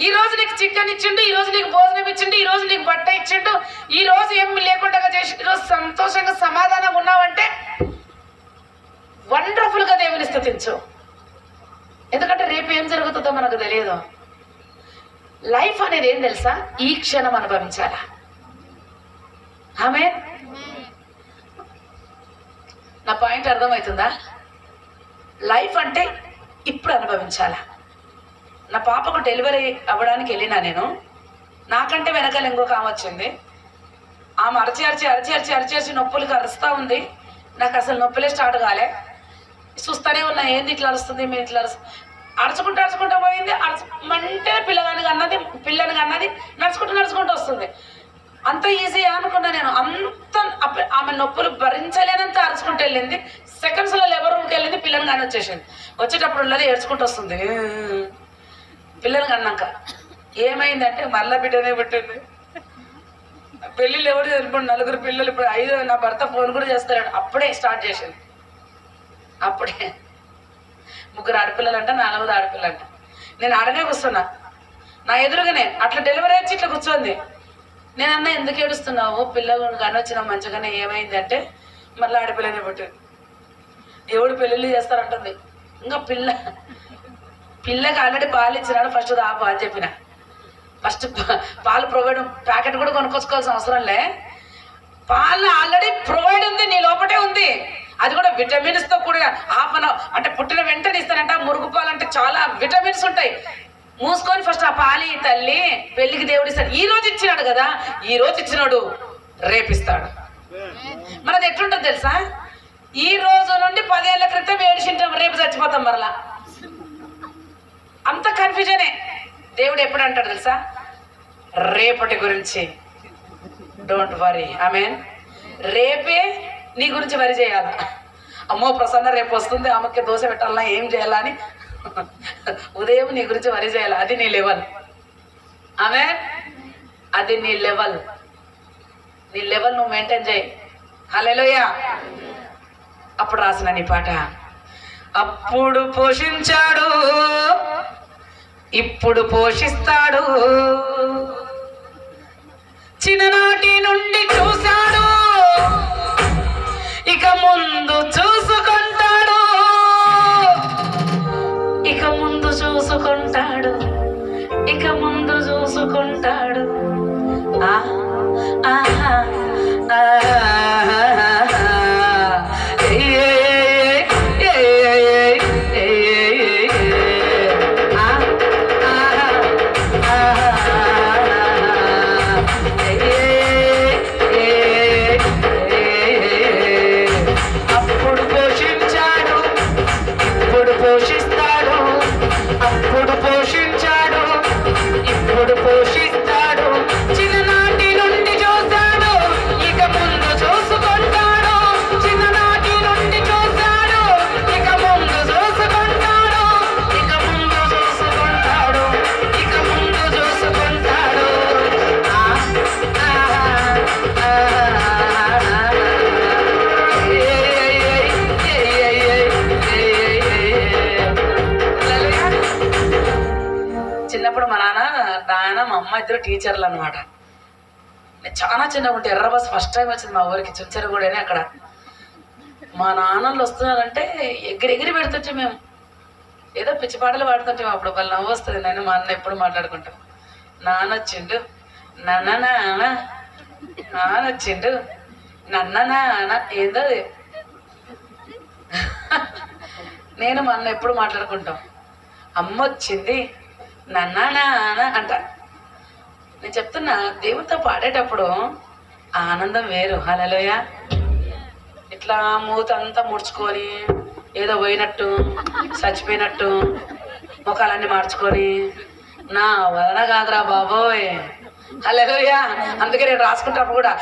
[SPEAKER 1] ఈ రోజు నీకు చికెన్ ఇచ్చిండు, ఈ రోజు నీకు భోజనం ఇచ్చిండు, ఈ రోజు నీకు బట్ట ఇచ్చిండు, ఈ రోజు ఏమి లేకుండా చేసి ఈ రోజు సంతోషంగా సమాధానంగా ఉన్నావంటే వండర్ఫుల్గా దేవుని స్తుతించు. ఎందుకంటే రేపు ఏం జరుగుతుందో మనకు తెలియదు. లైఫ్ అనేది ఏం తెలుసా? ఈ క్షణం అనుభవించాలా. ఆమేన్. నా పాయింట్ అర్థమవుతుందా? లైఫ్ అంటే ఇప్పుడు అనుభవించాలా. నా పాపకు డెలివరీ అవ్వడానికి వెళ్ళినా నేను, నాకంటే వెనకాల ఇంకొక ఆమె వచ్చింది. ఆమె అరిచి అరిచి అరిచి అరిచి అరిచి అరిచి నొప్పులకి అరుస్తూ ఉంది. నాకు అసలు నొప్పులే స్టార్ట్ కాలే. చూస్తూనే ఉన్నా, ఏంది ఇట్లా అరుస్తుంది, మీరు ఇట్లా అరుచుకుంటూ అరుచుకుంటూ పోయింది. అరుచుమంటే పిల్లగానికి అన్నది నడుచుకుంటూ వస్తుంది. అంత ఈజీ అనుకున్నా నేను. అంత ఆమె నొప్పులు భరించలేనంత అరుచుకుంటూ వెళ్ళింది. సెకండ్స్లో లేబర్ రూమ్కి వెళ్ళింది. పిల్లని కానీ వచ్చేసింది. వచ్చేటప్పుడు ఉన్నది ఏడ్చుకుంటూ వస్తుంది. పిల్లని కన్నాక ఏమైందంటే మళ్ళా బిడ్డనే పుట్టింది. పెళ్ళిళ్ళు ఎవరు ఇప్పుడు 4 పిల్లలు, ఇప్పుడు 5. నా భర్త ఫోన్ కూడా చేస్తాడు. అప్పుడే స్టార్ట్ చేసింది. అప్పుడే 3 ఆడపిల్లలంట, 4వ ఆడపిల్లంట. నేను ఆడనే కూర్చున్నా, నా ఎదురుగానే అట్లా డెలివరీ వచ్చి ఇట్లా కూర్చోంది. నేనన్నా ఎందుకు ఏడుస్తున్నావు, పిల్లలు కానీ వచ్చినా మంచిగానే, ఏమైందంటే మళ్ళీ ఆడపిల్లనే పుట్టింది. ఎవడు పెళ్ళిళ్ళు చేస్తారంటుంది. ఇంకా పిల్లకి ఆల్రెడీ పాలు ఇచ్చినాడు, ఫస్ట్ దాపు అని చెప్పిన. ఫస్ట్ పాలు ప్రొవైడ్ ప్యాకెట్ కూడా కొనుక్కొచ్చుకోవాల్సిన అవసరం లే. పాలు ఆల్రెడీ ప్రొవైడ్ ఉంది, నీ లోపటే ఉంది. అది కూడా విటమిన్స్తో కూడిన హాఫ్ అన్ అవర్, అంటే పుట్టిన వెంటనే ఇస్తానంట. మురుగు పాలు అంటే చాలా విటమిన్స్ ఉంటాయి. మూసుకొని ఫస్ట్ ఆ పాలి తల్లి పెళ్లికి దేవుడు ఇస్తాడు. ఈ రోజు ఇచ్చినాడు కదా, ఈ రోజు ఇచ్చినాడు రేపిస్తాడు. మనది ఎట్లుంటుంది తెలుసా? ఈ రోజు నుండి 10 ఏళ్ల క్రితం ఏడిచింటాం, రేపు చచ్చిపోతాం మరలా. అంత కన్ఫ్యూజనే. దేవుడు ఎప్పుడు అంటాడు తెలుసా? రేపటి గురించి డోంట్ వరీ. ఆమేన్. రేపే నీ గురించి వరి చేయాలా. అమ్మో ప్రసన్న రేపు వస్తుంది, ఆమెకి దోశ పెట్టాలన్నా ఏం చేయాలా అని ఉదయం నీ గురించి వరి చేయాలి. అది నీ లెవెల్. ఆమేన్. అది నీ లెవెల్. నీ లెవెల్ నువ్వు మెయింటైన్ చేయి. హల్లెలూయా. అప్పుడు రాసిన నీ పాట, అప్పుడు పోషించాడు ఇప్పుడు పోషిస్తాడు, చిన్ననాటి నుండి చూశాడు ఇక ముందు చూసుకుంటాడు, ఇక ముందు చూసుకుంటాడు, ఇక ముందు చూసుకుంటాడు. ఆహా ఇద్దరు టీచర్లు అనమాట. నేను చాలా చిన్నగా ఉంటే ఎర్ర బస్ ఫస్ట్ టైం వచ్చింది మా ఊరికి, చుంచెరగూడని. అక్కడ మా నాన్నలు వస్తున్నారంటే ఎగిరి పెడుతుంటే మేము ఏదో పిచ్చి పాటలు పాడుతుంటాం. అప్పుడు వాళ్ళు నవ్వు వస్తుంది. నేను మా అన్న ఎప్పుడు మాట్లాడుకుంటాం. నాన్న వచ్చిండు, నాన్న వచ్చిండు, నాన్న ఏందో అది. నేను మా అన్న ఎప్పుడు మాట్లాడుకుంటాం. అమ్మ వచ్చింది నాన్న అంట. నేను చెప్తున్నా, దేవుడితో పాడేటప్పుడు ఆనందం వేరు. హల్లెలూయా. ఇట్లా మూతంతా ముడుచుకొని ఏదో పోయినట్టు చచ్చిపోయినట్టు ముఖాలన్నీ మార్చుకొని నా వలన కాదురా బాబోయ్. హల్లెలూయా. అందుకే నేను రాసుకుంటప్పుడు కూడా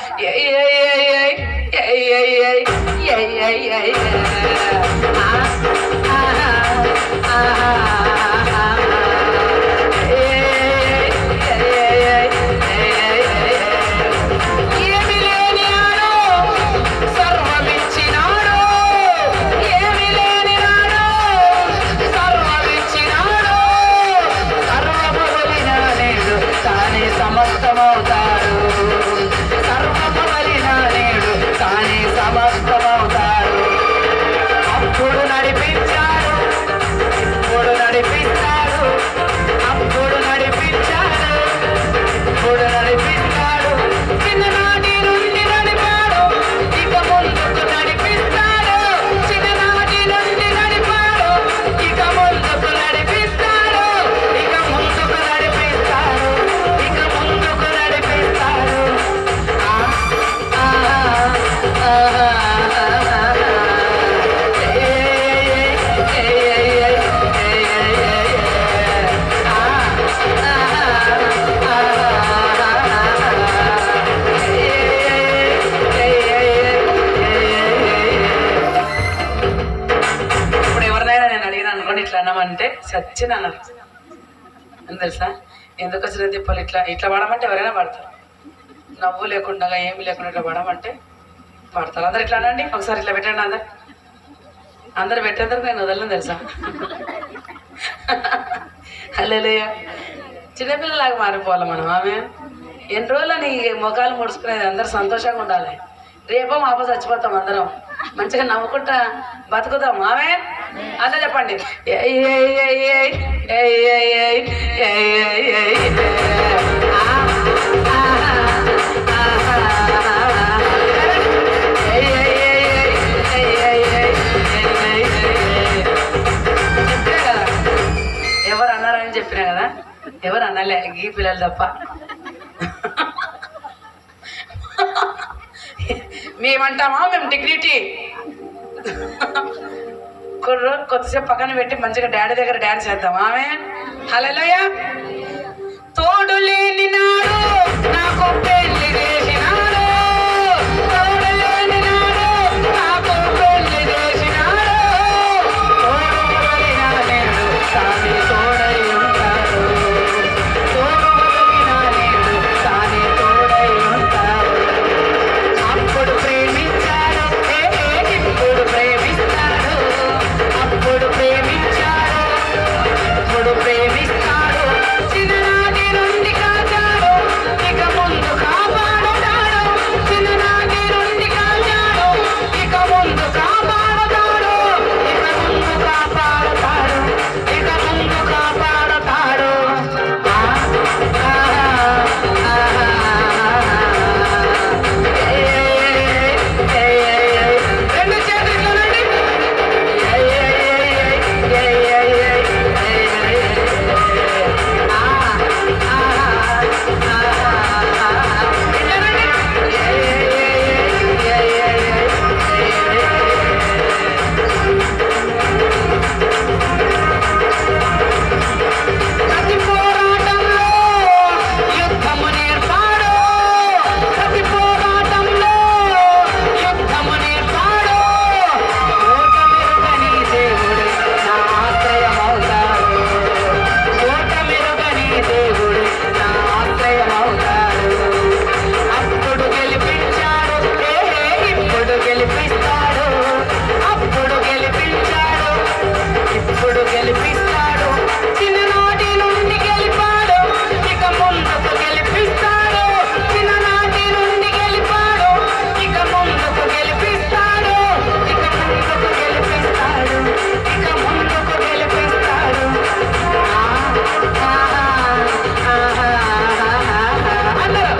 [SPEAKER 1] సమస్తమవుతాడు. అప్పుడు అంటే సచ్చిన అన్నారు అని తెలుసా. ఎందుకు వచ్చిన తిప్పలు ఇట్లా ఇట్లా పడమంటే ఎవరైనా పడతారు. నవ్వు లేకుండా ఏమి లేకుండా ఇట్లా పడమంటే పడతారు. అందరు ఇట్లా అనండి ఒకసారి, ఇట్లా పెట్టండి. అందరు పెట్టేందుకు నేను వదలను తెలుసా. హల్లెలూయా. చిన్నపిల్లలాగా మారిపోవాలి మనం. ఆమె ఎన్ని రోజులని మొఖాలు ముడుచుకునేది, అందరు సంతోషంగా ఉండాలి. రేపో మాపో చచ్చిపోతాం, అందరం మంచిగా నవ్వుకుంటా బతుకుతాం. ఆమె అందరూ చెప్పండి. ఎవరు అన్నారని చెప్పినా కదా, ఎవరు అన్నలే ఈ పిల్లలు తప్ప. మేమంటామా మేము డిగ్నిటీ. కొద్దిసేపు పక్కన పెట్టి మంచిగా డాడీ దగ్గర డాన్స్ చేద్దాం. ఆమె హల్లెలూయా. తోడు లేని నాడు నాకు పెళ్లి చేసినాడు, తోడు లేని నాడు నాకు పెళ్లి చేసినాడు, తోడు వదిలిన నేడు తానే తోడై ఉంటాడు, తోడు వదిలిన నేడు తానే తోడై ఉంటాడు. అప్పుడు ప్రేమించాడు, ఇప్పుడు ప్రేమిస్తాడు, అప్పుడు ప్రేమించాడు, ఇప్పుడు ప్రేమిస్తాడు. చిన్ననాటి నుండి కాచాడు, ఇక ముందు కాపాడుతాడు, చిన్ననాటి నుండి కాచాడు, ఇక ముందు కాపాడుతాడు, ఇక ముందు కాపాడుతాడు, ఇక ముందు కాపాడుతాడు. రెండు చేతులు ప్రతి పోరాటంలో యుద్ధము నేర్పాడు, ప్రతి పోరాటంలో యుద్ధము నేర్పాడు. ఓటమెరుగని దేవుడు నా ఆశ్రయమవుతాడు, ఓటమెరుగని దేవుడు నా ఆశ్రయమవుతాడు. అప్పుడు గెలిపించాడు, ఇప్పుడు గెలిపిస్తాడు, అప్పుడు గెలిపించాడు, ఇప్పుడు గెలిపిస్తాడు. చిన్ననాటి నుండి గెలిపాడు, ఇక ముందుకు గెలిపిస్తాడు, చిన్ననాటి నుండి గెలిపాడు, ఇక ముందుకు గెలిపిస్తాడు, ఇక ముందుకు గెలిపిస్తాడు, ఇక ముందుకు గెలిపిస్తాడు. అందరూ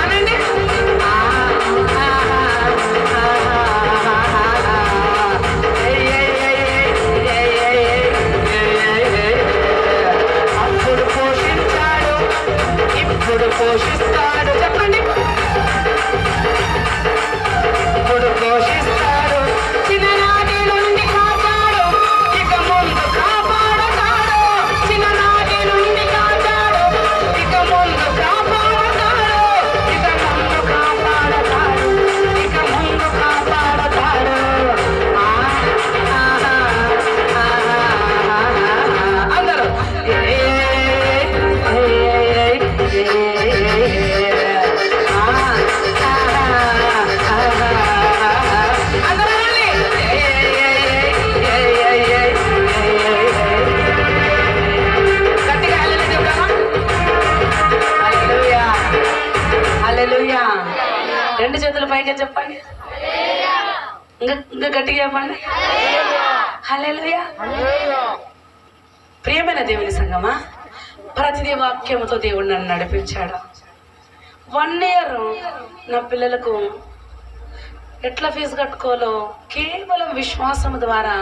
[SPEAKER 1] అనండి. అప్పుడు పోషించాడు, ఇప్పుడు పోషిస్తాడు. చెప్పండి. ఇప్పుడు పోషిస్తాడు, చిన్ననాటి నుండి కాపాడు, ఇక ముందు కాపాడుతాడు, చిన్ననాటి నుండి కాపాడు, ఇక ముందు కాపాడుతాడు, ఇక ముందు కాపాడుతాడు, ఇక ముందు కాపాడుతాడు. అందరూ గట్టిగా హల్లెలూయా చెప్తామా? హల్లెలూయా, హల్లెలూయా. రెండు చేతులు పైకి చెప్పండి. ఇంకా గట్టిగా చెప్పండి. హల్లెలూయా. ప్రియమైన దేవుని సంగమా, ప్రతిదీ వాక్యముతో దేవుడు నన్ను నడిపించాడు. 1 year నా పిల్లలకు ఎట్లా ఫీజు కట్టుకోవాలో కేవలం విశ్వాసము ద్వారా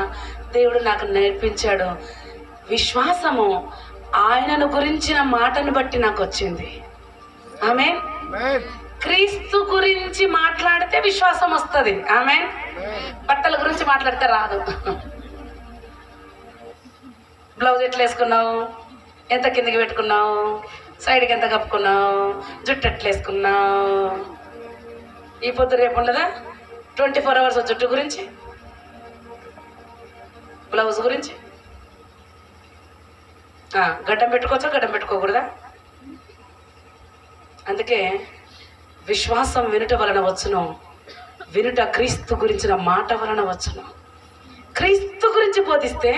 [SPEAKER 1] దేవుడు నాకు నేర్పించాడు. విశ్వాసము ఆయనను గురించిన మాటను బట్టి నాకు వచ్చింది. ఆమేన్. క్రీస్తు గురించి మాట్లాడితే విశ్వాసం వస్తుంది. ఆమేన్. బట్టల గురించి మాట్లాడితే రాదు. బ్లౌజ్ ఎట్లా వేసుకున్నావు, ఎంత కిందకి పెట్టుకున్నావు, సైడ్కి ఎంత కప్పుకున్నావు, జుట్టు ఎట్లా వేసుకున్నావు, ఈ పొద్దు రేపు ఉండదా 24 hours జుట్టు గురించి. బ్లౌజ్ గురించి గడ్డం పెట్టుకోవచ్చా, గడ్డం పెట్టుకోకూడదా? అందుకే విశ్వాసం వినుట వలన వచ్చును, వినుట క్రీస్తు గురించిన మాట వలన వచ్చును. క్రీస్తు గురించి బోధిస్తే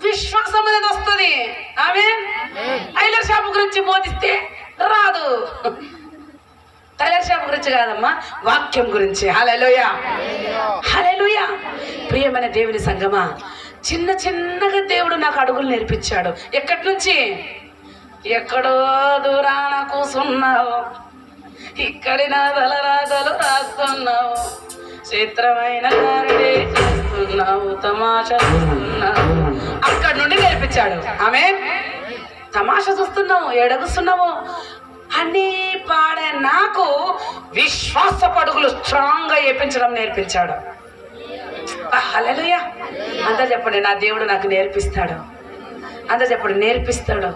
[SPEAKER 1] విశ్వాసం అనేది వస్తుంది. ఆమేన్. టైలర్ షాప్ గురించి బోధిస్తే రాదు. టైలర్ షాప్ గురించి కాదమ్మా, వాక్యం గురించి. హల్లెలూయా, హల్లెలూయా. ప్రియమైన దేవుని సంగమా, చిన్న చిన్నగా దేవుడు నాకు అడుగులు నేర్పించాడు. ఎక్కడి నుంచి? ఎక్కడో దూరాన కూసున్నావు, ఇక్కడి నా తలరాతలు రాస్తున్నావు, చిత్రమైన గారడే చేస్తున్నావు, తమాషా చూస్తున్నావు. అక్కడి నుండి నేర్పించాడు. ఆమె తమాషా చూస్తున్నావు, ఎడగుస్తున్నావు అని పాడే నాకు విశ్వాస పడుగులు స్ట్రాంగ్ గా వేపించడం నేర్పించాడు. హల్లెలూయా. అంతా చెప్పండి, నా దేవుడు నాకు నేర్పిస్తాడు. అంతా చెప్పండి, నేర్పిస్తాడు.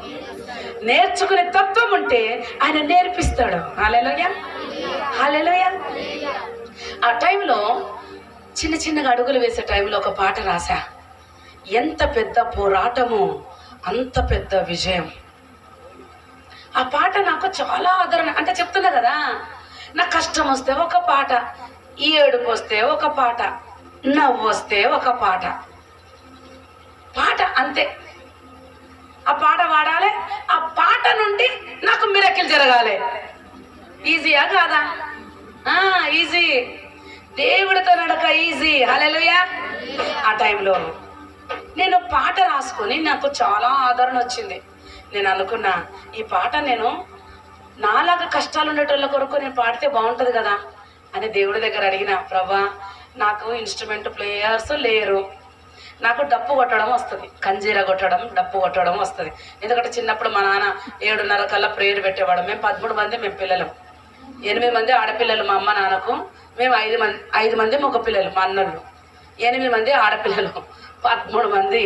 [SPEAKER 1] నేర్చుకునే తత్వం ఉంటే ఆయన నేర్పిస్తాడు. హల్లెలూయా, హల్లెలూయా. ఆ టైంలో చిన్న చిన్నగా అడుగులు వేసే టైంలో ఒక పాట రాశా. ఎంత పెద్ద పోరాటము అంత పెద్ద విజయం. ఆ పాట నాకు చాలా ఆదరణ. అంటే చెప్తున్నా కదా, నాకు కష్టం వస్తే ఒక పాట, ఏడుపు వస్తే ఒక పాట, నవ్వు వస్తే ఒక పాట. పాట అంతే. ఆ పాట పాడాలి, ఆ పాట నుండి నాకు మిరకిల్ జరగాలి. ఈజీయా కాదా? ఈజీ. దేవుడితో నడక ఈజీ. హల్లెలూయా. ఆ టైంలో నేను పాట రాసుకొని నాకు చాలా ఆదరణ వచ్చింది. నేను అనుకున్నా, ఈ పాట నేను నాలాగా కష్టాలు ఉండేటోళ్ళ కొరకు నేను పాడితే బాగుంటుంది కదా అని దేవుడి దగ్గర అడిగిన. ప్రభా, నాకు ఇన్స్ట్రుమెంట్ ప్లేయర్స్ లేరు, నాకు డప్పు కొట్టడం వస్తుంది, కంజీర కొట్టడం, డప్పు కొట్టడం వస్తుంది. ఎందుకంటే చిన్నప్పుడు మా నాన్న 7:30 కల్లా ప్రేయర్ పెట్టేవాడు. మేము 13 మంది, మేము పిల్లలు, 8 మంది ఆడపిల్లలు మా అమ్మ నాన్నకు, మేము 5 మంది మగ పిల్లలు, మా అన్నలు 8 మంది ఆడపిల్లలు, 13 మంది.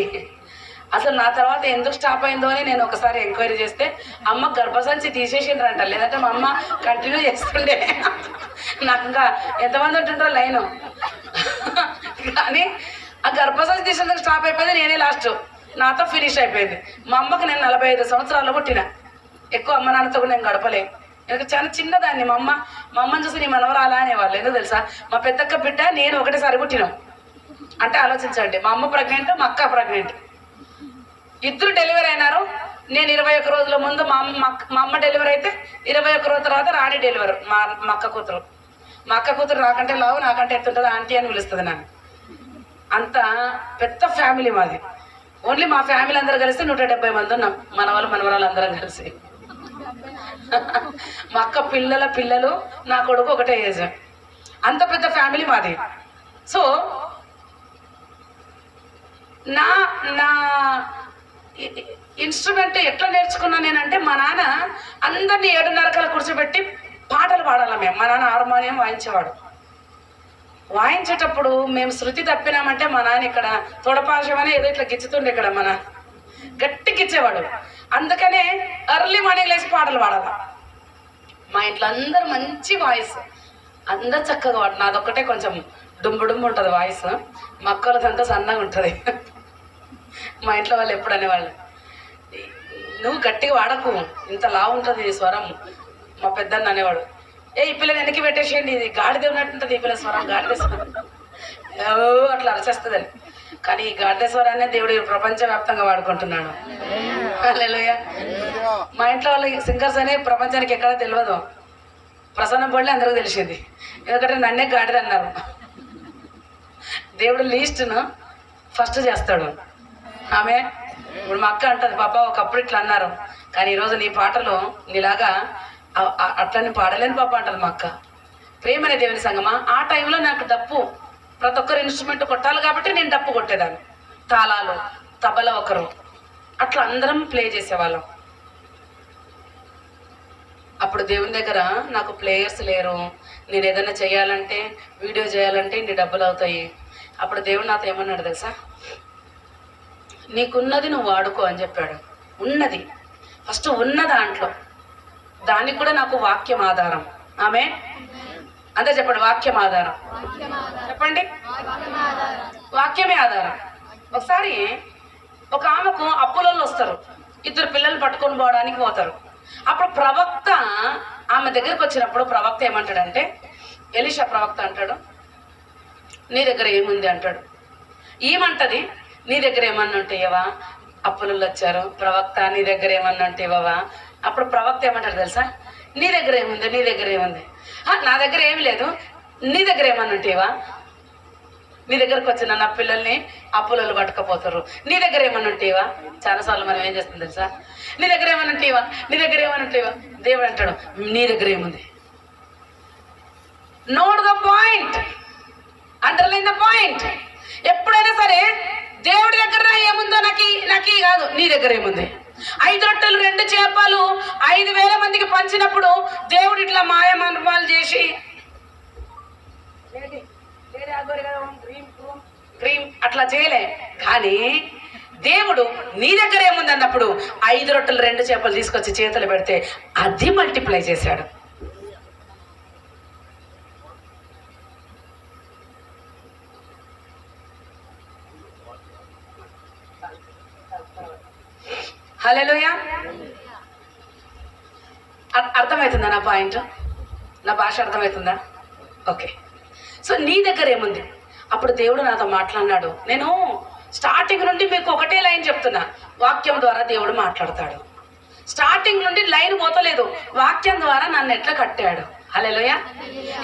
[SPEAKER 1] అసలు నా తర్వాత ఎందుకు స్టాప్ అయిందో అని నేను ఒకసారి ఎంక్వైరీ చేస్తే అమ్మ గర్భసంచి తీసేసిండ్రంట, లేదంటే మా అమ్మ కంటిన్యూ చేస్తుండే. నాకు ఇంకా ఎంతమంది ఉంటుంటారో లైను. కానీ ఆ గర్భసంచి తీసేందుకు స్టాప్ అయిపోయింది, నేనే లాస్ట్, నాతో ఫినిష్ అయిపోయింది. మా అమ్మకి నేను 45 సంవత్సరాల్లో పుట్టిన. ఎక్కువ అమ్మ నాన్నతో కూడా నేను గడపలే. எனக்கு చాలా చిన్నదాన్ని. మా అమ్మని చూసి నీ మనవరాలా అనేవాళ్ళు. ఎందుకు తెలుసా? మా పెద్దక్క బిడ్డ నేను ఒకటేసారి పుట్టినాం. అంటే ఆలోచించండి, మా అమ్మ ప్రెగ్నెంట్, మా అక్క ప్రెగ్నెంట్, ఇద్దరు డెలివరీ అయినారు. నేను 21 రోజుల ముందు మా అమ్మ డెలివరీ అయితే 21 రోజుల తర్వాత రాణి డెలివరీ. మా అక్క కూతురు నాకంటే లావు, నాకంటే ఎత్తుంటుంది, ఆంటీ అని పిలుస్తుంది నన్ను. అంత పెద్ద ఫ్యామిలీ మాది. ఓన్లీ మా ఫ్యామిలీ అందరూ కలిసి 170 మంది ఉన్నాం, మనవరాలు అందరం కలిసి. మా అక్క పిల్లలు, నా కొడుకు ఒకటే ఏజ్. అంత పెద్ద ఫ్యామిలీ మాది. సో నా ఇన్స్ట్రుమెంట్ ఎట్లా నేర్చుకున్నా నేనంటే, మా నాన్న అందరినీ 7:30 కల్లా కూర్చోబెట్టి పాటలు పాడాలి. మా నాన్న హార్మోనియం వాయించేవాడు. వాయించేటప్పుడు మేము శృతి తప్పినామంటే మా నాన్న ఇక్కడ తొడపాశమని ఏదో ఇట్లా గిచ్చుతుండే, ఇక్కడ మన గట్టి గిచ్చేవాడు. అందుకనే ఎర్లీ మార్నింగ్ లేచి పాటలు పాడాలి. మా ఇంట్లో అందరు మంచి వాయిస్, అందరు చక్కగా వాడు. నాదొక్కటే కొంచెం డుంబుడుంబు ఉంటుంది వాయిస్, మా అక్కలదంతా సన్నగా ఉంటుంది. మా ఇంట్లో వాళ్ళు ఎప్పుడు అనేవాళ్ళు, నువ్వు గట్టిగా వాడకు, ఇంత లావు ఉంటుంది స్వరం. మా పెద్దన్న అనేవాడు, ఈ పిల్లని వెనక్కి పెట్టేసేయండి, ఇది గాడిద ఉన్నట్టుంటుంది, ఈ పిల్ల స్వరం గాడిద స్వరం, అట్లా అరచేస్తుందని. కానీ ఈ గాడిద స్వరాన్ని దేవుడు ప్రపంచవ్యాప్తంగా వాడుకుంటున్నాడు. హల్లెలూయా. మా ఇంట్లో వాళ్ళ సింగర్స్ అనే ప్రపంచానికి ఎక్కడ తెలియదు. ప్రసన్నం పడలే అందరికీ తెలిసింది, ఎందుకంటే నన్నే గాడిద అన్నారు. దేవుడు లీస్ట్ను ఫస్ట్ చేస్తాడు. ఆమె ఇప్పుడు మా అక్క అంటది, పాప ఒకప్పుడు ఇట్లా అన్నారు, కానీ ఈరోజు నీ పాటలో నీలాగా అట్లని పాడలేని పాప అంటది మా అక్క. ప్రేమనే దేవుని సంగమా. ఆ టైంలో నాకు డప్పు, ప్రతి ఒక్కరు ఇన్స్ట్రుమెంట్ కొట్టాలి కాబట్టి నేను డప్పు కొట్టేదాన్ని. తాళాలు, తబల ఒకరు, అట్లా అందరం ప్లే చేసేవాళ్ళం. అప్పుడు దేవుని దగ్గర నాకు ప్లేయర్స్ లేరు, నేను ఏదైనా చేయాలంటే, వీడియో చేయాలంటే ఇన్ని డబ్బులు అవుతాయి. అప్పుడు దేవుడు నాతో ఏమన్నాడు తెలుసా? నీకున్నది నువ్వు వాడుకో అని చెప్పాడు. ఉన్నది ఫస్ట్, ఉన్న దాంట్లో దానికి కూడా నాకు వాక్యం ఆధారం. ఆమె అంతే చెప్పండి, వాక్యం ఆధారం. చెప్పండి, వాక్యమే ఆధారం. ఒకసారి ఒక ఆమెకు అప్పులలో వస్తారు, ఇద్దరు పిల్లలు పట్టుకొని పోవడానికి పోతారు. అప్పుడు ప్రవక్త ఆమె దగ్గరికి వచ్చినప్పుడు ప్రవక్త ఏమంటాడంటే, ఎలీషా ప్రవక్త అంటాడు, నీ దగ్గర ఏముంది అంటాడు. ఏమంటది, నీ దగ్గర ఏమన్నా ఉంటాయేవా, అప్పులలో వచ్చారు. ప్రవక్త నీ దగ్గర ఏమన్నా ఉంటాయేవా. అప్పుడు ప్రవక్త ఏమంటాడు తెలుసా, నీ దగ్గర ఏముంది, నీ దగ్గర ఏముంది. నా దగ్గర ఏమి లేదు, నీ దగ్గర ఏమన్నా ఉంటాయేవా. నీ దగ్గరకు వచ్చిన నా పిల్లల్ని అప్పులలో పట్టుకపోతారు, నీ దగ్గర ఏమన్నా ఉంటాయేవా. చాలాసార్లు మనం ఏం చేస్తుంది తెలుసా, నీ దగ్గర ఏమన్నా ఉంటాయేవా, నీ దగ్గర ఏమన్నా ఉంటాయేవా. దేవుడు అంటాడు, నీ దగ్గర ఏముంది. Note the point, underline the point. ఎప్పుడైనా సరే దేవుడి దగ్గర ఏముందో నాకు కాదు, నీ దగ్గర ఏముంది. 5 రొట్టెలు 2 చేపలు 5,000 మందికి పంచినప్పుడు దేవుడు ఇట్లా మాయమర్మాలు చేసి అట్లా చేయలే. కానీ దేవుడు నీ దగ్గర ఏముంది అన్నప్పుడు 5 రొట్టెలు 2 చేపలు తీసుకొచ్చి చేతులు పెడితే అది మల్టిప్లై చేశాడు. హల్లెలూయా. అర్థమవుతుందా నా పాయింట్, నా భాష అర్థమవుతుందా? ఓకే. సో నీ దగ్గర ఏముంది. అప్పుడు దేవుడు నాతో మాట్లాడినాడు. నేను స్టార్టింగ్ నుండి మీకు ఒకటే లైన్ చెప్తున్నా, వాక్యం ద్వారా దేవుడు మాట్లాడతాడు. స్టార్టింగ్ నుండి లైన్ పోతలేదు, వాక్యం ద్వారా నన్ను ఎట్లా కట్టాడు. హల్లెలూయా.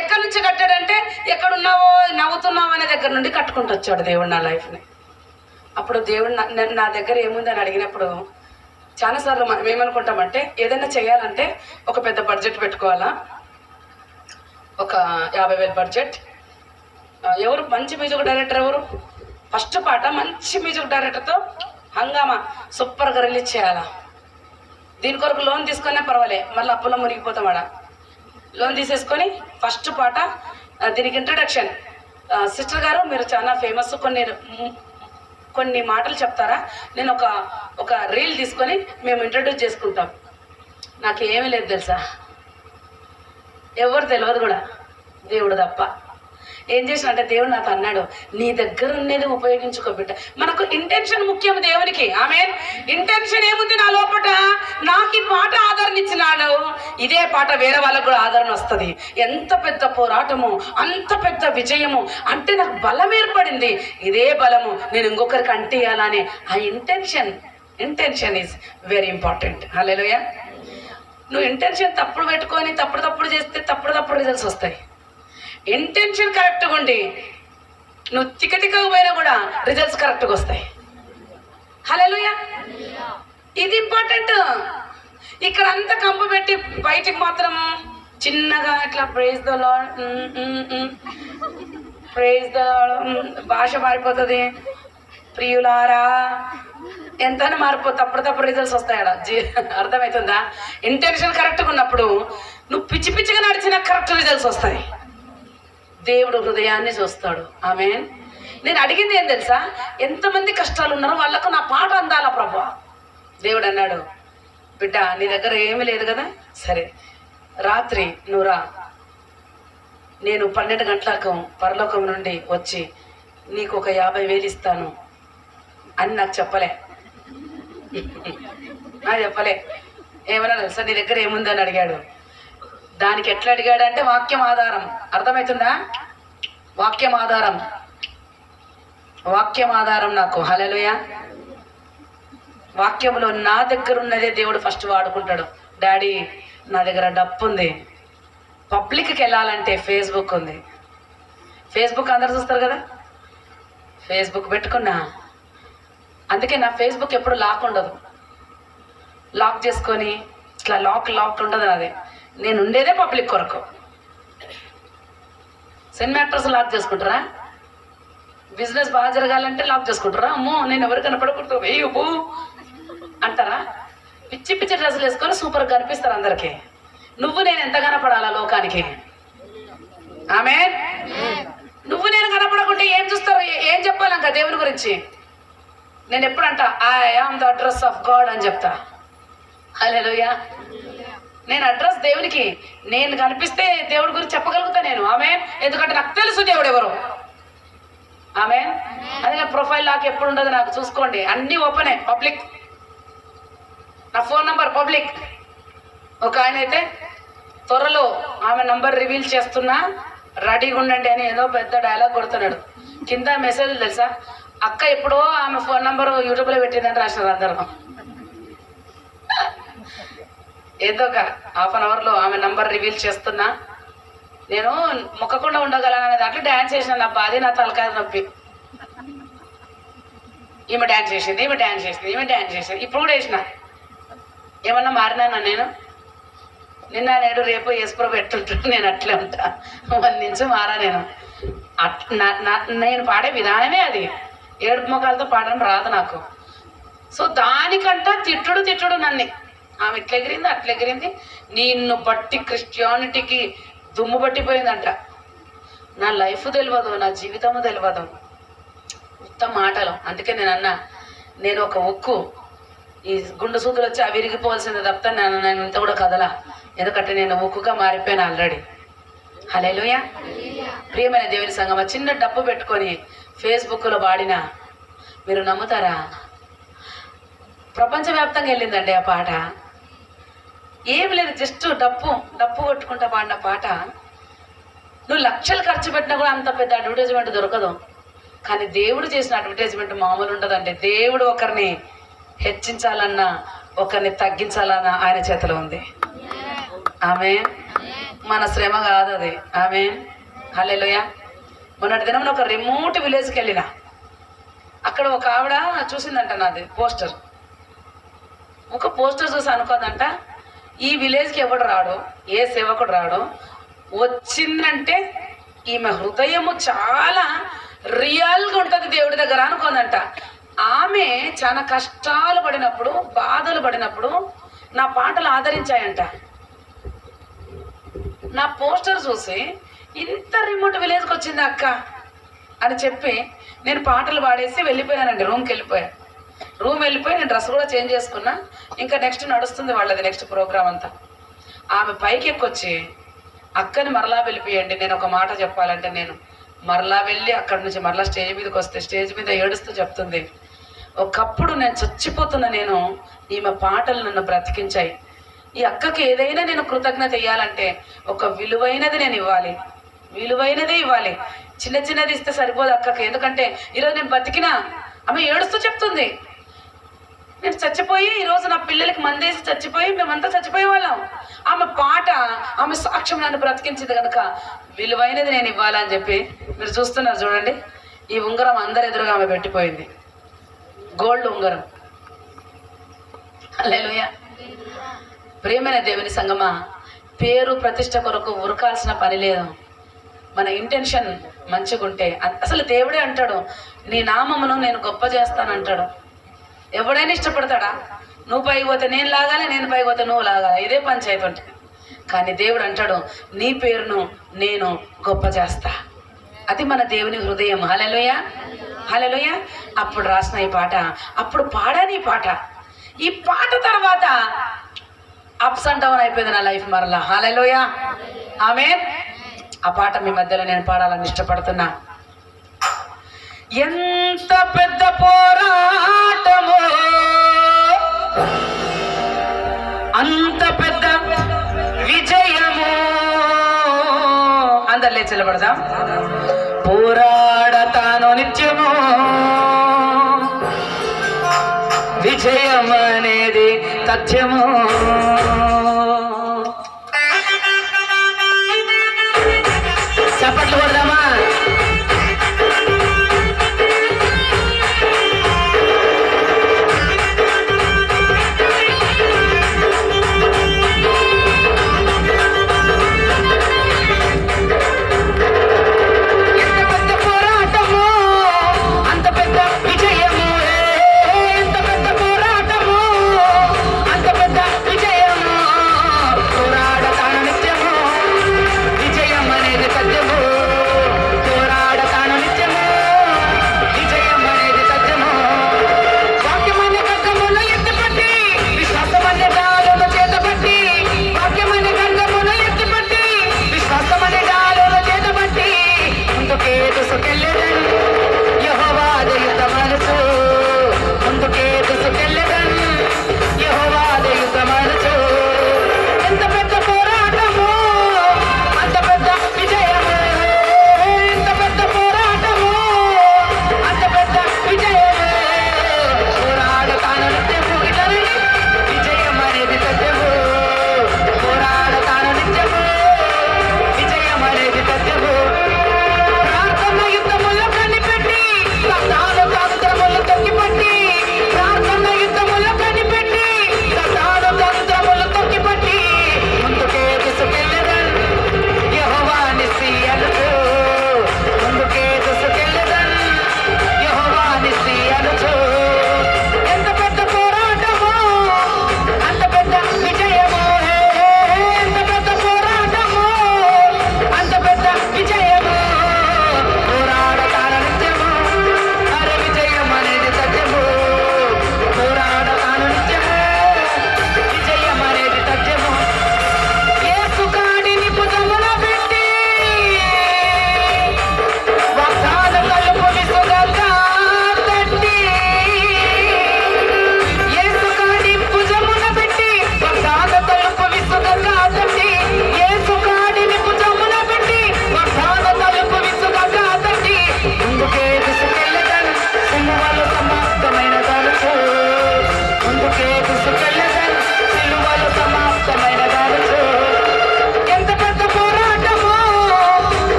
[SPEAKER 1] ఎక్కడి నుంచి కట్టాడంటే, ఎక్కడున్నావో నవ్వుతున్నావు అనే దగ్గర నుండి కట్టుకుంటూ వచ్చాడు దేవుడు నా లైఫ్ని. అప్పుడు దేవుడు నా దగ్గర ఏముందని అడిగినప్పుడు చాలాసార్లు మనం ఏమనుకుంటామంటే, ఏదైనా చేయాలంటే ఒక పెద్ద బడ్జెట్ పెట్టుకోవాలా, ఒక 50,000 బడ్జెట్. ఎవరు మంచి మ్యూజిక్ డైరెక్టర్, ఎవరు ఫస్ట్ పాట మంచి మ్యూజిక్ డైరెక్టర్తో హంగామా సూపర్గా రిలీజ్ చేయాలా. దీని కొరకు లోన్ తీసుకునే పర్వాలే, మళ్ళీ అప్పులో మునిగిపోతామాడ. లోన్ తీసేసుకొని ఫస్ట్ పాట, దీనికి ఇంట్రడక్షన్. సిస్టర్ గారు మీరు చాలా ఫేమస్, కొన్ని మాటలు చెప్తారా, నేను ఒక రీల్ తీసుకొని మేము ఇంట్రడ్యూస్ చేసుకుంటాం. నాకు ఏమీ లేదు తెలుసా, ఎవరు తెలియదు కూడా, దేవుడు తప్ప. ఏం చేసినంటే దేవుడు నాతో అన్నాడు, నీ దగ్గర ఉన్నది ఉపయోగించుకో బిడ్డ. మనకు ఇంటెన్షన్ ముఖ్యం దేవునికి. ఆమేన్. ఇంటెన్షన్ ఏముంది నా లోపట, నాకు ఈ పాట ఆదరణ ఇచ్చినాడు, ఇదే పాట వేరే వాళ్ళకు కూడా ఆదరణ వస్తుంది. ఎంత పెద్ద పోరాటము, అంత పెద్ద విజయము అంటే నాకు బలం ఏర్పడింది. ఇదే బలము నేను ఇంకొకరికి అంటేయాలని ఆ ఇంటెన్షన్ ఈజ్ వెరీ ఇంపార్టెంట్. హల్లెలూయా. నువ్వు ఇంటెన్షన్ తప్పుడు పెట్టుకొని తప్పుడు చేస్తే తప్పుడు రిజల్ట్స్ వస్తాయి. ఇంటెన్షన్ కరెక్ట్గా ఉండి నువ్వు తిక్కగా పోయినా కూడా రిజల్ట్స్ కరెక్ట్గా వస్తాయి. హల్లెలూయా. ఇది ఇంపార్టెంట్. ఇక్కడ అంతా కంపు పెట్టి బయటికి మాత్రం చిన్నగా ఇట్లా praise the lord, praise the భాష మారిపోతుంది. ప్రియులారా ఎంతైనా మారిపోతే తప్పుడు రిజల్ట్స్ వస్తాయి. అర్థమవుతుందా? ఇంటెన్షన్ కరెక్ట్గా ఉన్నప్పుడు నువ్వు పిచ్చిగా నడిచినా కరెక్ట్ రిజల్ట్స్ వస్తాయి. దేవుడు హృదయాన్ని చూస్తాడు. ఆమేన్. నేను అడిగింది ఏం తెలుసా, ఎంతమంది కష్టాలు ఉన్నారో వాళ్ళకు నా పాట అందాలా ప్రభువా. దేవుడు అన్నాడు, బిడ్డ నీ దగ్గర ఏమీ లేదు కదా, సరే రాత్రి నువ్వు రా, నేను 12 గంటలకు పరలోకం నుండి వచ్చి నీకు ఒక 50,000 ఇస్తాను అని నాకు చెప్పలే. చెప్పలే. ఏమన్నా తెలుసా, నీ దగ్గర ఏముందని అడిగాడు. దానికి ఎట్లా అడిగాడు అంటే వాక్యం ఆధారం. అర్థమవుతుందా? వాక్యం ఆధారం నాకు. హల్లెలూయా. వాక్యంలో నా దగ్గర ఉన్నదే దేవుడు ఫస్ట్ వాడుకుంటాడు. డాడీ నా దగ్గర డబ్బు ఉంది, పబ్లిక్కి వెళ్ళాలంటే ఫేస్బుక్ ఉంది. ఫేస్బుక్ అందరు చూస్తారు కదా, ఫేస్బుక్ పెట్టుకున్నా. అందుకే నా ఫేస్బుక్ ఎప్పుడు లాక్ ఉండదు. లాక్ చేసుకొని ఇట్లా లాక్ ఉండదు నాది. నేను ఉండేదే పబ్లిక్ కొరకు. సినిమా యాక్టర్స్ లాక్ చేసుకుంటారా? బిజినెస్ బాగా జరగాలంటే లాక్ చేసుకుంటారా? అమ్మో నేను ఎవరు కనపడకూడదు వేయు అంటారా? పిచ్చి డ్రెస్సులు వేసుకొని సూపర్గా కనిపిస్తారు అందరికీ. నువ్వు నేను ఎంత కనపడాలా లోకానికి? ఆమేన్. నువ్వు నేను కనపడకుంటే ఏం చూస్తారు, ఏం చెప్పాలంక దేవుని గురించి? నేను ఎప్పుడంటా I am the address of God అని చెప్తా. హల్లెలూయా. నేను అడ్రస్ దేవునికి. నేను కనిపిస్తే దేవుడి గురించి చెప్పగలుగుతా నేను. ఆమేన్. ఎందుకంటే నాకు తెలుసు దేవుడు ఎవరు. ఆమె అదే ప్రొఫైల్ లాక్ ఎప్పుడు ఉండదు నాకు, చూసుకోండి, అన్నీ ఓపెనే, పబ్లిక్. నా ఫోన్ నంబర్ పబ్లిక్. ఒక ఆయన అయితే త్వరలో ఆమె నంబర్ రివీల్ చేస్తున్నా, రెడీగా ఉండండి అని ఏదో పెద్ద డైలాగ్ కొడుతున్నాడు. కింద మెసేజ్లు తెలుసా, అక్క ఎప్పుడో ఆమె ఫోన్ నంబర్ యూట్యూబ్లో పెట్టిందని రాసినారు అందరూ. ఏదో ఒక హాఫ్ అన్ అవర్లో ఆమె నంబర్ రివీల్ చేస్తున్నా, నేను మొక్కకుండా ఉండగలననే దాంట్లో డ్యాన్స్ చేసిన. నా బాధ, నా తలకాయ నొప్పి. ఈమె డ్యాన్స్ చేసింది, ఈమె డ్యాన్స్ చేసింది, ఈమె డ్యాన్స్ చేసింది. ఇప్పుడు కూడా వేసిన. ఏమన్నా మారినానా నేను? నిన్న నేడు రేపు వేసుకుని పెట్టుంటాను, నేను అట్లే ఉంటా. 1 నుంచి మారా నేను. నేను పాడే విధానమే అది. ఏడుపు ముఖాలతో పాడడం రాదు నాకు. సో దానికంట తిట్టుడు నన్ను. ఆమె ఇట్లా ఎగిరింది, అట్లా ఎగిరింది, నిన్ను బట్టి క్రిస్టియానిటీకి దుమ్ము పట్టిపోయిందంట. నా లైఫ్ తెలియదు, నా జీవితము తెలియదు, ఉత్తమ మాటలు. అందుకే నేను అన్నా, నేను ఒక ఉక్కు, ఈ గుండె సూదులు వచ్చి అవి విరిగిపోవాల్సింది తప్ప నేను ఇంత కూడా కదలా. ఎందుకంటే నేను ఉక్కుగా మారిపోయాను ఆల్రెడీ. హల్లెలూయా. ప్రియమైన దేవుని సంగమా, చిన్న డప్పు పెట్టుకొని ఫేస్బుక్లో పాడినా మీరు నమ్ముతారా? ప్రపంచవ్యాప్తంగా వెళ్ళిందండి ఆ పాట. ఏం లేదు, జస్ట్ డప్పు కొట్టుకుంటా పాడిన పాట. నువ్వు లక్షలు ఖర్చు పెట్టినా కూడా అంత పెద్ద అడ్వర్టైజ్మెంట్ దొరకదు. కానీ దేవుడు చేసిన అడ్వర్టైజ్మెంట్ మామూలు ఉండదండి. దేవుడు ఒకరిని హెచ్చించాలన్నా, ఒకరిని తగ్గించాలన్నా ఆయన చేతిలో ఉంది. ఆమేన్. మన శ్రమ కాదు అది. ఆమేన్. హల్లెలూయా. మొన్నటి దినం ఒక రిమోట్ విలేజ్కి వెళ్ళిన, అక్కడ ఒక ఆవిడ చూసిందంట నాది పోస్టర్. ఒక పోస్టర్ చూసి అనుకోదంట, ఈ విలేజ్కి ఎవడు రాడు, ఏ సేవకుడు రాడు, వచ్చిందంటే ఈమె హృదయము చాలా రియల్గా ఉంటుంది దేవుడి దగ్గర అనుకోదంట. ఆమె చాలా కష్టాలు పడినప్పుడు, బాధలు పడినప్పుడు నా పాటలు ఆదరించాయంట. నా పోస్టర్ చూసి ఇంత రిమోట్ విలేజ్కి వచ్చింది అక్క అని చెప్పి నేను పాటలు పాడేసి వెళ్ళిపోయానండి. రూమ్కి వెళ్ళిపోయాను. రూమ్ వెళ్ళిపోయి నేను డ్రెస్ కూడా చేంజ్ చేసుకున్నా. ఇంకా నెక్స్ట్ నడుస్తుంది వాళ్ళది, నెక్స్ట్ ప్రోగ్రామ్ అంతా. ఆమె పైకి ఎక్కొచ్చి, అక్కని మరలా వెళ్ళిపోయండి, నేను ఒక మాట చెప్పాలంటే. నేను మరలా వెళ్ళి అక్కడి నుంచి మరలా స్టేజ్ మీదకి వస్తే స్టేజ్ మీద ఏడుస్తూ చెప్తుంది, ఒకప్పుడు నేను చచ్చిపోతున్న నేను, ఈమె పాటలు నన్ను బ్రతికించాయి. ఈ అక్కకి ఏదైనా నేను కృతజ్ఞత ఇవ్వాలంటే ఒక విలువైనది నేను ఇవ్వాలి, విలువైనదే ఇవ్వాలి. చిన్నది ఇస్తే సరిపోదు అక్కకి. ఎందుకంటే ఈరోజు నేను బతికినా, ఆమె ఏడుస్తూ చెప్తుంది, నేను చచ్చిపోయి ఈరోజు నా పిల్లలకి మందేసి చచ్చిపోయి మేమంతా చచ్చిపోయే వాళ్ళం. ఆమె పాట, ఆమె సాక్ష్యం నన్ను బ్రతికించింది కనుక విలువైనది నేను ఇవ్వాలని చెప్పి. మీరు చూస్తున్నారు చూడండి, ఈ ఉంగరం అందరి ఎదురుగా ఆమె పెట్టిపోయింది, గోల్డ్ ఉంగరం. హల్లెలూయా. ప్రియమైన దేవుని సంగమా, పేరు ప్రతిష్ట కొరకు ఉరకాల్సిన పని లేదు. మన ఇంటెన్షన్ మంచిగా ఉంటే, అసలు దేవుడే అంటాడు, నీ నామమును నేను గొప్ప చేస్తానంటాడు. ఎవడైనా ఇష్టపడతాడా? నువ్వు పైకి పోతే నేను లాగాలి, నేను పైకి పోతే నువ్వు లాగాలి, ఇదే పంచాయతీ ఉంటుంది. కానీ దేవుడు అంటాడు, నీ పేరును నేను గొప్ప చేస్తా. అది మన దేవుని హృదయం. హల్లెలూయా. హల్లెలూయా. అప్పుడు రాసిన ఈ పాట, అప్పుడు పాడాను ఈ పాట. ఈ పాట తర్వాత అప్స్ అండ్ డౌన్ అయిపోయింది నా లైఫ్ మరలా. హల్లెలూయా. ఆమేన్. ఆ పాట మీ మధ్యలో నేను పాడాలని ఇష్టపడుతున్నా. ఎంత పెద్ద పోరాటమో అంత పెద్ద విజయము. అందరు లేచి నిలబడదాం. పోరాడతాను నిత్యము, విజయం అనేది తథ్యము. చప్పట్లు కొడదామా? విజయము.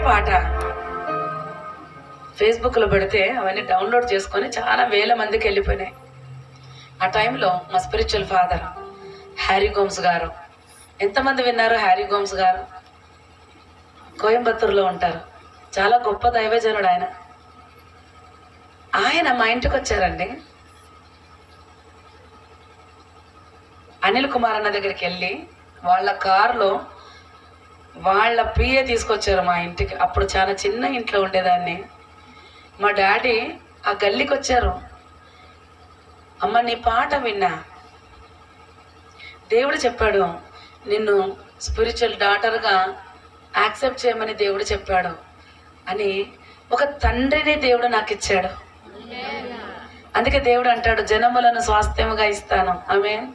[SPEAKER 1] పాట ఫేస్బుక్లో పెడితే అవన్నీ డౌన్లోడ్ చేసుకొని చాలా వేల మందికి వెళ్ళిపోయినాయి. ఆ టైంలో మా స్పిరిచువల్ ఫాదర్ హ్యారీ గోమ్స్ గారు, ఎంతమంది విన్నారు? హ్యారీ గోమ్స్ గారు కోయంబత్తూరులో ఉంటారు. చాలా గొప్ప దైవజనుడు ఆయన. ఆయన మా ఇంటికి వచ్చారండి. అనిల్ కుమార్ అన్న దగ్గరికి వెళ్ళి వాళ్ళ కారులో వాళ్ళ పిఏ తీసుకొచ్చారు మా ఇంటికి. అప్పుడు చాలా చిన్న ఇంట్లో ఉండేదాన్ని. మా డాడీ ఆ గల్లీకి వచ్చారు. అమ్మ, నీ పాట విన్నా, దేవుడు చెప్పాడు నిన్ను స్పిరిచువల్ డాటర్గా యాక్సెప్ట్ చేయమని దేవుడు చెప్పాడు అని. ఒక తండ్రిని దేవుడు నాకు ఇచ్చాడు. అందుకే దేవుడు అంటాడు, జనములను స్వాస్థ్యముగా ఇస్తాను, ఆమేన్,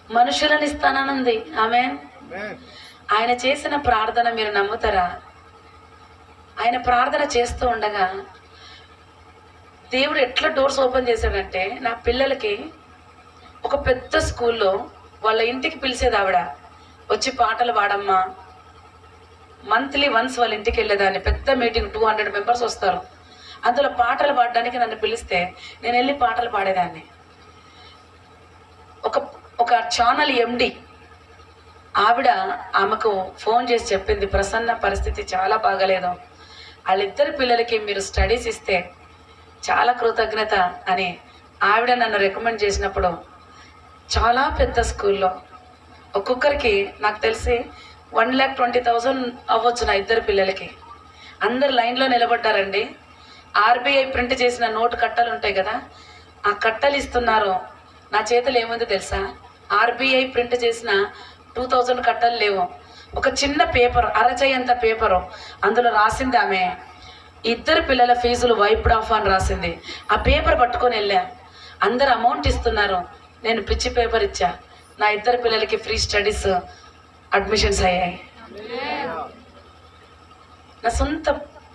[SPEAKER 1] మనుషులను ఇస్తాననుంది, ఆమేన్. ఆయన చేసిన ప్రార్థన మీరు నమ్ముతారా? ఆయన ప్రార్థన చేస్తూ ఉండగా దేవుడు ఎట్లా డోర్స్ ఓపెన్ చేశాడంటే, నా పిల్లలకి ఒక పెద్ద స్కూల్లో వాళ్ళ ఇంటికి పిలిచేది ఆవిడ, వచ్చి పాటలు పాడమ్మా. మంత్లీ వన్స్ వాళ్ళ ఇంటికి వెళ్ళేదాన్ని. పెద్ద మీటింగ్, 200 మెంబర్స్ వస్తారు. అందులో పాటలు పాడడానికి నన్ను పిలిస్తే నేను వెళ్ళి పాటలు పాడేదాన్ని. ఒక ఛానల్ ఎండి ఆవిడ ఆమెకు ఫోన్ చేసి చెప్పింది, ప్రసన్న పరిస్థితి చాలా బాగలేదు, వాళ్ళిద్దరి పిల్లలకి మీరు స్టడీస్ ఇస్తే చాలా కృతజ్ఞత అని ఆవిడ నన్ను రికమెండ్ చేసినప్పుడు, చాలా పెద్ద స్కూల్లో ఒక్కొక్కరికి నాకు తెలిసి 1,20,000 అవ్వచ్చు నా ఇద్దరు పిల్లలకి. అందరు లైన్లో నిలబడ్డారండి. ఆర్బీఐ ప్రింట్ చేసిన నోటు కట్టలు ఉంటాయి కదా, ఆ కట్టలు ఇస్తున్నారు. నా చేతులు ఏముంది తెలుసా? ఆర్బీఐ ప్రింట్ చేసిన 2000 కట్టలు లేవు. ఒక చిన్న పేపర్, అరచేయంత పేపరు, అందులో రాసింది ఆమె ఇద్దరు పిల్లల ఫీజులు వైప్డ్ ఆఫ్ అని రాసింది. ఆ పేపర్ పట్టుకొని వెళ్ళా. అందరు అమౌంట్ ఇస్తున్నారు, నేను పిచ్చి పేపర్ ఇచ్చా. నా ఇద్దరు పిల్లలకి ఫ్రీ స్టడీస్ అడ్మిషన్స్ అయ్యాయి. నా సొంత,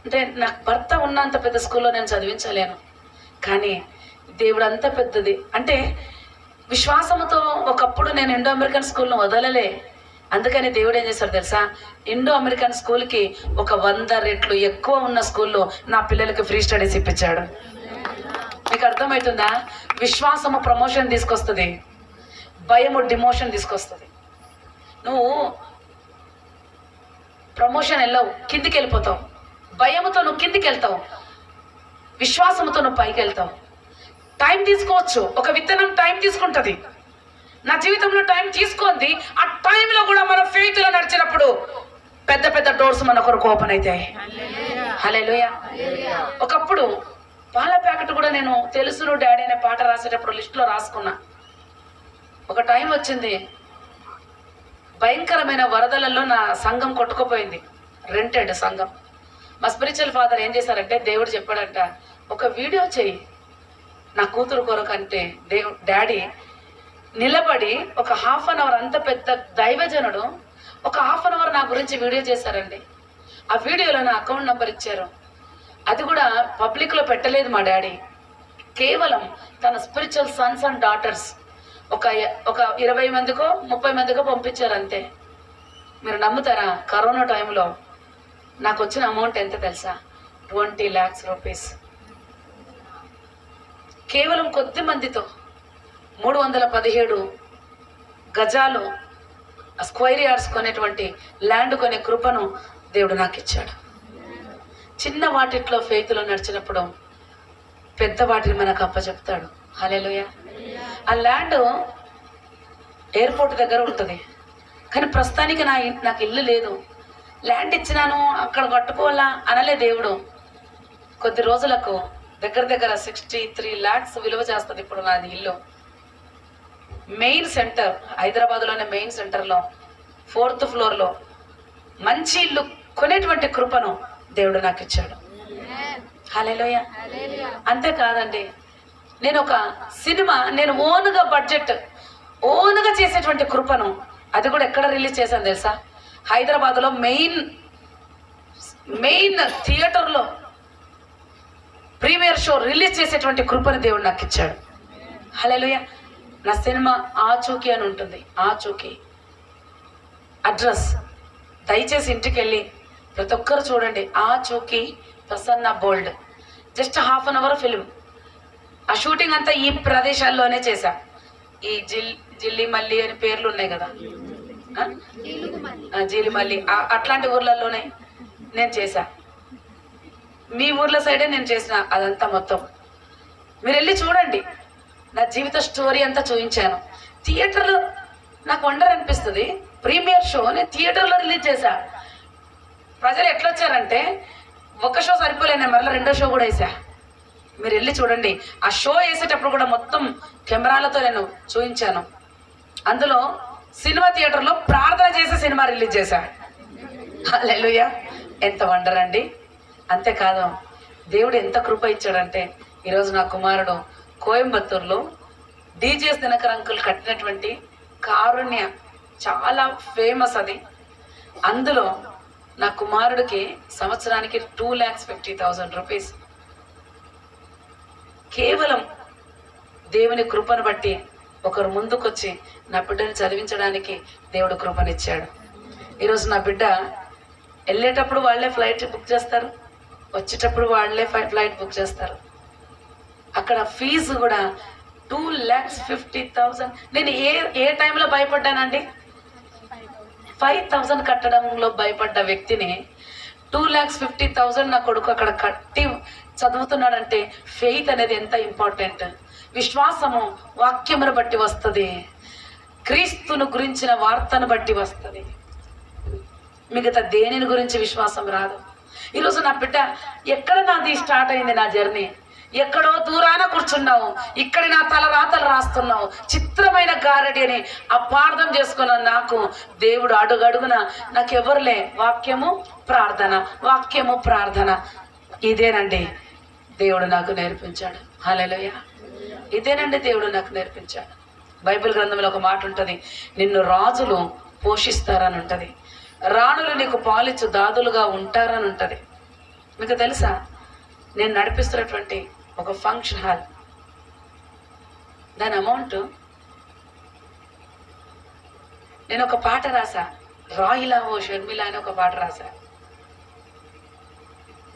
[SPEAKER 1] అంటే నాకు భర్త ఉన్నంత పెద్ద స్కూల్లో నేను చదివించలేను, కానీ దేవుడు అంత పెద్దది. అంటే విశ్వాసంతో ఒకప్పుడు నేను ఇండో అమెరికన్ స్కూల్ను వదలలే. అందుకని దేవుడు ఏం చేశాడు తెలుసా? ఇండో అమెరికన్ స్కూల్కి ఒక 100 రెట్లు ఎక్కువ ఉన్న స్కూల్లో నా పిల్లలకి ఫ్రీ స్టడీస్ ఇప్పించాడు. మీకు అర్థమవుతుందా? విశ్వాసము ప్రమోషన్ తీసుకొస్తుంది, భయము డిమోషన్ తీసుకొస్తుంది. నువ్వు ప్రమోషన్ వెళ్ళవు, కిందికి వెళ్ళిపోతావు. భయముతో నువ్వు కిందికి వెళ్తావు, విశ్వాసంతో నువ్వు పైకి వెళ్తావు. టైం తీసుకోవచ్చు, ఒక విత్తనం టైం తీసుకుంటుంది. నా జీవితంలో టైం తీసుకుంది. ఆ టైంలో కూడా మన ఫెయిత్లో నడిచినప్పుడు పెద్ద పెద్ద డోర్స్ మన కొరకు ఓపెన్ అవుతాయి. హల్లెలూయా. ఒకప్పుడు పాల ప్యాకెట్ కూడా నేను తెలుసును డాడీ అనే పాట రాసేటప్పుడు లిస్టులో రాసుకున్నా. ఒక టైం వచ్చింది, భయంకరమైన వరదలలో నా సంఘం కొట్టుకుపోయింది, రెంటెడ్ సంఘం. మా స్పిరిచువల్ ఫాదర్ ఏం చేశారంటే, దేవుడు చెప్పాడంట, ఒక వీడియో చెయ్యి నా కూతురు కొరకు అంటే. డాడీ నిలబడి ఒక 1/2 అవర్, అంత పెద్ద దైవజనుడు ఒక 1/2 అవర్ నా గురించి వీడియో చేశారండి. ఆ వీడియోలో నా అకౌంట్ నెంబర్ ఇచ్చారు. అది కూడా పబ్లిక్లో పెట్టలేదు మా డాడీ. కేవలం తన స్పిరిచువల్ సన్స్ అండ్ డాటర్స్ ఒక 20 మందికో 30 మందికో పంపించారు అంతే. మీరు నమ్ముతారా? కరోనా టైంలో నాకు వచ్చిన అమౌంట్ ఎంత తెలుసా? 20 lakhs రూపీస్. కేవలం కొద్ది మందితో 317 గజాలు స్క్వైర్ యార్డ్స్ కొనేటువంటి ల్యాండ్ కొనే కృపను దేవుడు నాకు ఇచ్చాడు. చిన్న వాటిట్లో ఫెయిత్లో నడిచినప్పుడు పెద్ద వాటిని మనకు అప్పచెప్తాడు. హల్లెలూయా. ఆ ల్యాండ్ ఎయిర్పోర్ట్ దగ్గర ఉంటుంది, కానీ ప్రస్తుతానికి నాకు ఇల్లు లేదు. ల్యాండ్ ఇచ్చినాను, అక్కడ కట్టుకోవాలా అనలే దేవుడు. కొద్ది రోజులకు దగ్గర 63 lakhs విలువ చేస్తుంది ఇప్పుడు నాది ఇల్లు. మెయిన్ సెంటర్, హైదరాబాద్లోనే మెయిన్ సెంటర్లో 4th floorలో మంచి ఇల్లు కొనేటువంటి కృపను దేవుడు నాకు ఇచ్చాడు. హల్లెలూయా. అంతేకాదండి, నేను ఒక సినిమా నేను ఓన్గా బడ్జెట్ ఓన్గా చేసేటువంటి కృపను, అది కూడా ఎక్కడ రిలీజ్ చేశాను తెలుసా? హైదరాబాద్లో మెయిన్ థియేటర్లో ప్రీమియర్ షో రిలీజ్ చేసేటువంటి కృపను దేవుడు నాకు ఇచ్చాడు. హల్లెలూయా. నా సినిమా ఆచూకీ అని ఉంటుంది. ఆచూకీ అడ్రస్, దయచేసి ఇంటికి వెళ్ళి ప్రతి ఒక్కరు చూడండి. ఆ చూకి ప్రసన్న బోల్డ్ just half an hour film. ఆ షూటింగ్ అంతా ఈ ప్రదేశాల్లోనే చేశా. ఈ జిల్లి మల్లి అని పేర్లు ఉన్నాయి కదా, జీలిమల్లి, అట్లాంటి ఊర్లలోనే నేను చేశా. మీ ఊర్ల సైడే నేను చేసిన అదంతా మొత్తం. మీరు వెళ్ళి చూడండి. నా జీవిత స్టోరీ అంతా చూపించాను. థియేటర్లో నాకు వండర్ అనిపిస్తుంది. ప్రీమియర్ షో నేను థియేటర్లో రిలీజ్ చేశా. ప్రజలు ఎట్లొచ్చారంటే ఒక షో సరిపోలేను, మరలా రెండో షో కూడా వేసా. మీరు వెళ్ళి చూడండి. ఆ షో వేసేటప్పుడు కూడా మొత్తం కెమెరాలతో నేను చూపించాను. అందులో సినిమా థియేటర్లో ప్రార్థన చేసి సినిమా రిలీజ్ చేశా. హల్లెలూయా! ఎంత వండర్ అండి. అంతేకాదు, దేవుడు ఎంత కృప ఇచ్చాడంటే ఈరోజు నా కుమారుడు కోయంబత్తూరులో డీజేఎస్ దినకర్ అంకుల్ కట్టినటువంటి కారుణ్య చాలా ఫేమస్ అది. అందులో నా కుమారుడికి సంవత్సరానికి 2,50,000 రూపీస్ కేవలం దేవుని కృపను బట్టి ఒకరు ముందుకొచ్చి నా బిడ్డని చదివించడానికి దేవుడు కృపనిచ్చాడు. ఈరోజు నా బిడ్డ వెళ్ళేటప్పుడు వాళ్ళే ఫ్లైట్ బుక్ చేస్తారు, వచ్చేటప్పుడు వాళ్ళే ఫ్లైట్ బుక్ చేస్తారు. అక్కడ ఫీజు కూడా 2,50,000. నేను ఏ టైంలో భయపడ్డానండి? 5,000 కట్టడంలో భయపడ్డ వ్యక్తిని 2,50,000 నా కొడుకు అక్కడ కట్టి చదువుతున్నాడంటే ఫెయిత్ అనేది ఎంత ఇంపార్టెంట్. విశ్వాసము వాక్యమును బట్టి వస్తుంది, క్రీస్తును గురించిన వార్తను బట్టి వస్తుంది. మిగతా దేనిని గురించి విశ్వాసం రాదు. ఈరోజు నా బిడ్డ ఎక్కడ నాది స్టార్ట్ అయింది నా జర్నీ, ఎక్కడో దూరాన కూర్చున్నావు, ఇక్కడ నా తల రాతలు రాస్తున్నావు, చిత్రమైన గారడి అని అపార్థం చేసుకున్నాను. నాకు దేవుడు అడుగడుగున నాకెవరులే వాక్యము ప్రార్థన, వాక్యము ప్రార్థన. ఇదేనండి దేవుడు నాకు నేర్పించాడు. హల్లెలూయా! ఇదేనండి దేవుడు నాకు నేర్పించాడు. బైబిల్ గ్రంథంలో ఒక మాట ఉంటుంది, నిన్ను రాజులు పోషిస్తారని ఉంటుంది, రాణులు నీకు పాలిచ్చు దాదులుగా ఉంటారని ఉంటుంది. మీకు తెలుసా, నేను నడిపిస్తున్నటువంటి ఒక ఫంక్షన్ హాల్, దాని అమౌంట్ నేను ఒక పాట రాసా, రాయిలా ఓ షర్మిల అని ఒక పాట రాసా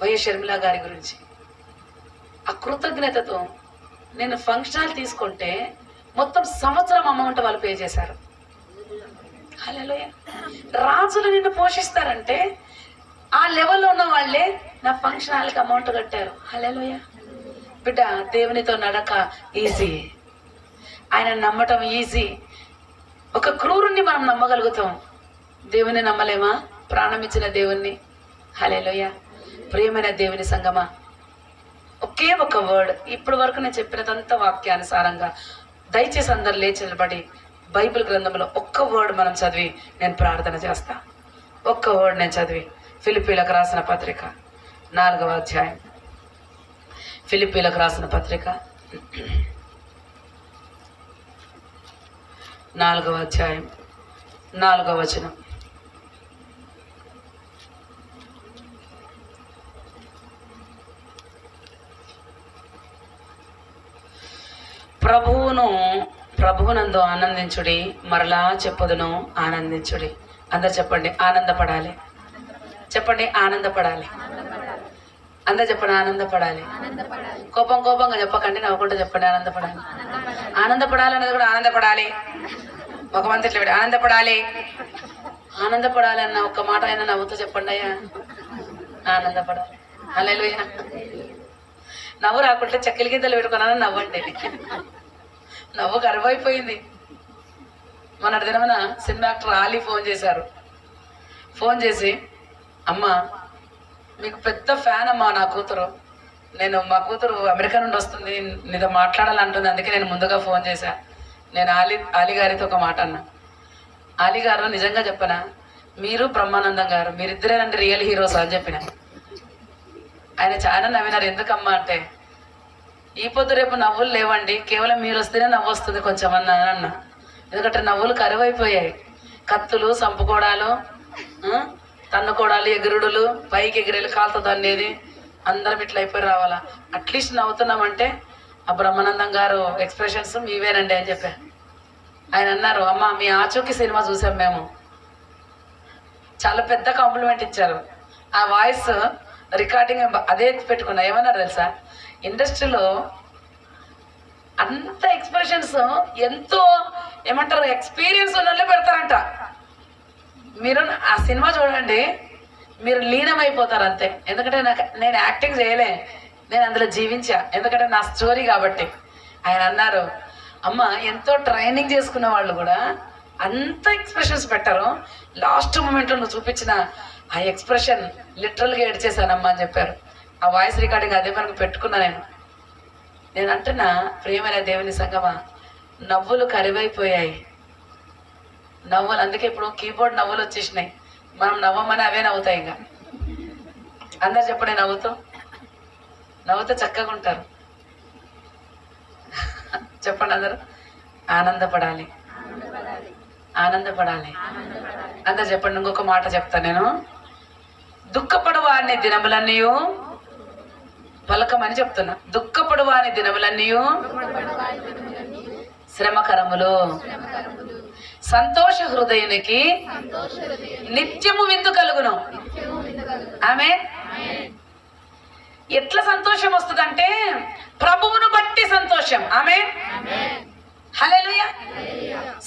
[SPEAKER 1] వైఎస్ షర్మిల గారి గురించి. ఆ కృతజ్ఞతతో నేను ఫంక్షన్ హాల్ తీసుకుంటే మొత్తం సంవత్సరం అమౌంట్ వాళ్ళు పే చేశారు. హల్లెలూయా! రాజులు నిన్ను పోషిస్తారంటే ఆ లెవెల్లో ఉన్న వాళ్ళే నా ఫంక్షన్ హాల్కి అమౌంట్ కట్టారు. హల్లెలూయా! బిడ్డ, దేవునితో నడక ఈజీ, ఆయన నమ్మటం ఈజీ. ఒక క్రూరుణ్ణి మనం నమ్మగలుగుతాం, దేవుని నమ్మలేమా? ప్రాణం ఇచ్చిన దేవుణ్ణి. హల్లెలూయా! ప్రియమైన దేవుని సంగమా, ఒకే ఒక వర్డ్, ఇప్పటి వరకు నేను చెప్పినదంతా వాక్యానుసారంగా. దయచేసి అందరు లేచి నిలబడి బైబిల్ గ్రంథంలో ఒక్క వర్డ్ మనం చదివి నేను ప్రార్థన చేస్తా. ఒక్క వర్డ్ నేను చదివి ఫిలిప్పీలకు రాసిన పత్రిక 4వ అధ్యాయం, ఫిలిప్పీలకు రాసిన పత్రిక 4వ అధ్యాయం 4వ వచనం. ప్రభువునందు ఆనందించుడి, మరలా చెప్పుదును ఆనందించుడి. అందరు చెప్పండి, ఆనందపడాలి. చెప్పండి, ఆనందపడాలి. అందరు చెప్పండి, ఆనందపడాలి. కోపంగా చెప్పకండి, నవ్వుకుంటూ చెప్పండి, ఆనందపడాలి. ఆనందపడాలి అనేది కూడా ఆనందపడాలి. ఒక మంది ఇట్లా ఆనందపడాలి. ఆనందపడాలి అన్న ఒక్క మాట అయినా నవ్వుతూ చెప్పండి అయ్యా, ఆనందపడాలి. హల్లెలూయా! నవ్వు రాకుంటే చక్కెల గింజలు పెట్టుకున్నానని నవ్వండి. నవ్వు కరువైపోయింది. మొన్నటి దినమున సినిమా యాక్టర్ ఆలీ ఫోన్ చేశారు. ఫోన్ చేసి, అమ్మ మీకు పెద్ద ఫ్యాన్ అమ్మా నా కూతురు, మా కూతురు అమెరికా నుండి వస్తుంది, నీతో మాట్లాడాలంటుంది, అందుకే నేను ముందుగా ఫోన్ చేశా. నేను ఆలీ గారితో ఒక మాట అన్నా. ఆలీ గారు, నిజంగా చెప్పనా, మీరు బ్రహ్మానందం గారు మీరిద్దరేనండి రియల్ హీరోస్ అని చెప్పిన. ఆయన చాలా నవ్వినారు. ఎందుకమ్మా అంటే, ఈ పొద్దు రేపు నవ్వులు లేవండి, కేవలం మీరు వస్తేనే నవ్వు వస్తుంది కొంచెం అన్న. ఎందుకంటే నవ్వులు కరువైపోయాయి. కత్తులు, సంపుకోవడాలు, తన్నుకోవడాలు, ఎగురుడులు, పైకి ఎగిరేలు, కాలుతో తన్నేది, అందరం ఇట్లా అయిపోయి రావాలా. అట్లీస్ట్ నవ్వుతున్నామంటే ఆ బ్రహ్మానందం గారు ఎక్స్ప్రెషన్స్ మీవేనండి అని చెప్పా. ఆయన అన్నారు, అమ్మ మీ ఆచూకీ సినిమా చూసాం మేము, చాలా పెద్ద కాంప్లిమెంట్ ఇచ్చారు. ఆ వాయిస్ రికార్డింగ్ అదే పెట్టుకున్నా. ఏమన్నారు తెలుసా, ఇండస్ట్రీలో అంత ఎక్స్ప్రెషన్స్ ఎంతో ఏమంటారు ఎక్స్పీరియన్స్ ఉన్న వాళ్ళే పెడతారంట. మీరు ఆ సినిమా చూడండి, మీరు లీనమైపోతారు అంతే. ఎందుకంటే నేను యాక్టింగ్ చేయలే, నేను అందులో జీవించా, ఎందుకంటే నా స్టోరీ కాబట్టి. ఆయన అన్నారు, అమ్మ ఎంతో ట్రైనింగ్ చేసుకున్న వాళ్ళు కూడా అంత ఎక్స్ప్రెషన్స్ పెట్టారు, లాస్ట్ మూమెంట్లో నువ్వు చూపించిన ఆ ఎక్స్ప్రెషన్ లిటరల్గా ఏడ్చేశానమ్మా అని చెప్పారు. ఆ వాయిస్ రికార్డింగ్ అదే మనకు పెట్టుకున్నా. నేను అంటున్నా, ప్రియమైన దేవుని సంగమా, నవ్వులు కరివైపోయాయి. నవ్వులు అందుకే ఇప్పుడు కీబోర్డ్ నవ్వులు వచ్చేసినాయి. మనం నవ్వమని అవే నవ్వుతాయి. ఇంకా అందరు చెప్పండి, నవ్వుతూ చక్కగా ఉంటారు. చెప్పండి అందరు, ఆనందపడాలి, ఆనందపడాలి. అందరు చెప్పండి. ఇంకొక మాట చెప్తాను నేను, దుఃఖపడువా అనే దినములన్నీ పలకమని చెప్తున్నా. దుఃఖపడువా అనే దినములన్నీ శ్రమకరములు, సంతోష హృదయునికి నిత్యము విందు కలుగును. ఆమె ఎట్లా సంతోషం వస్తుందంటే ప్రభువును బట్టి సంతోషం. ఆమె హల్లెలూయా.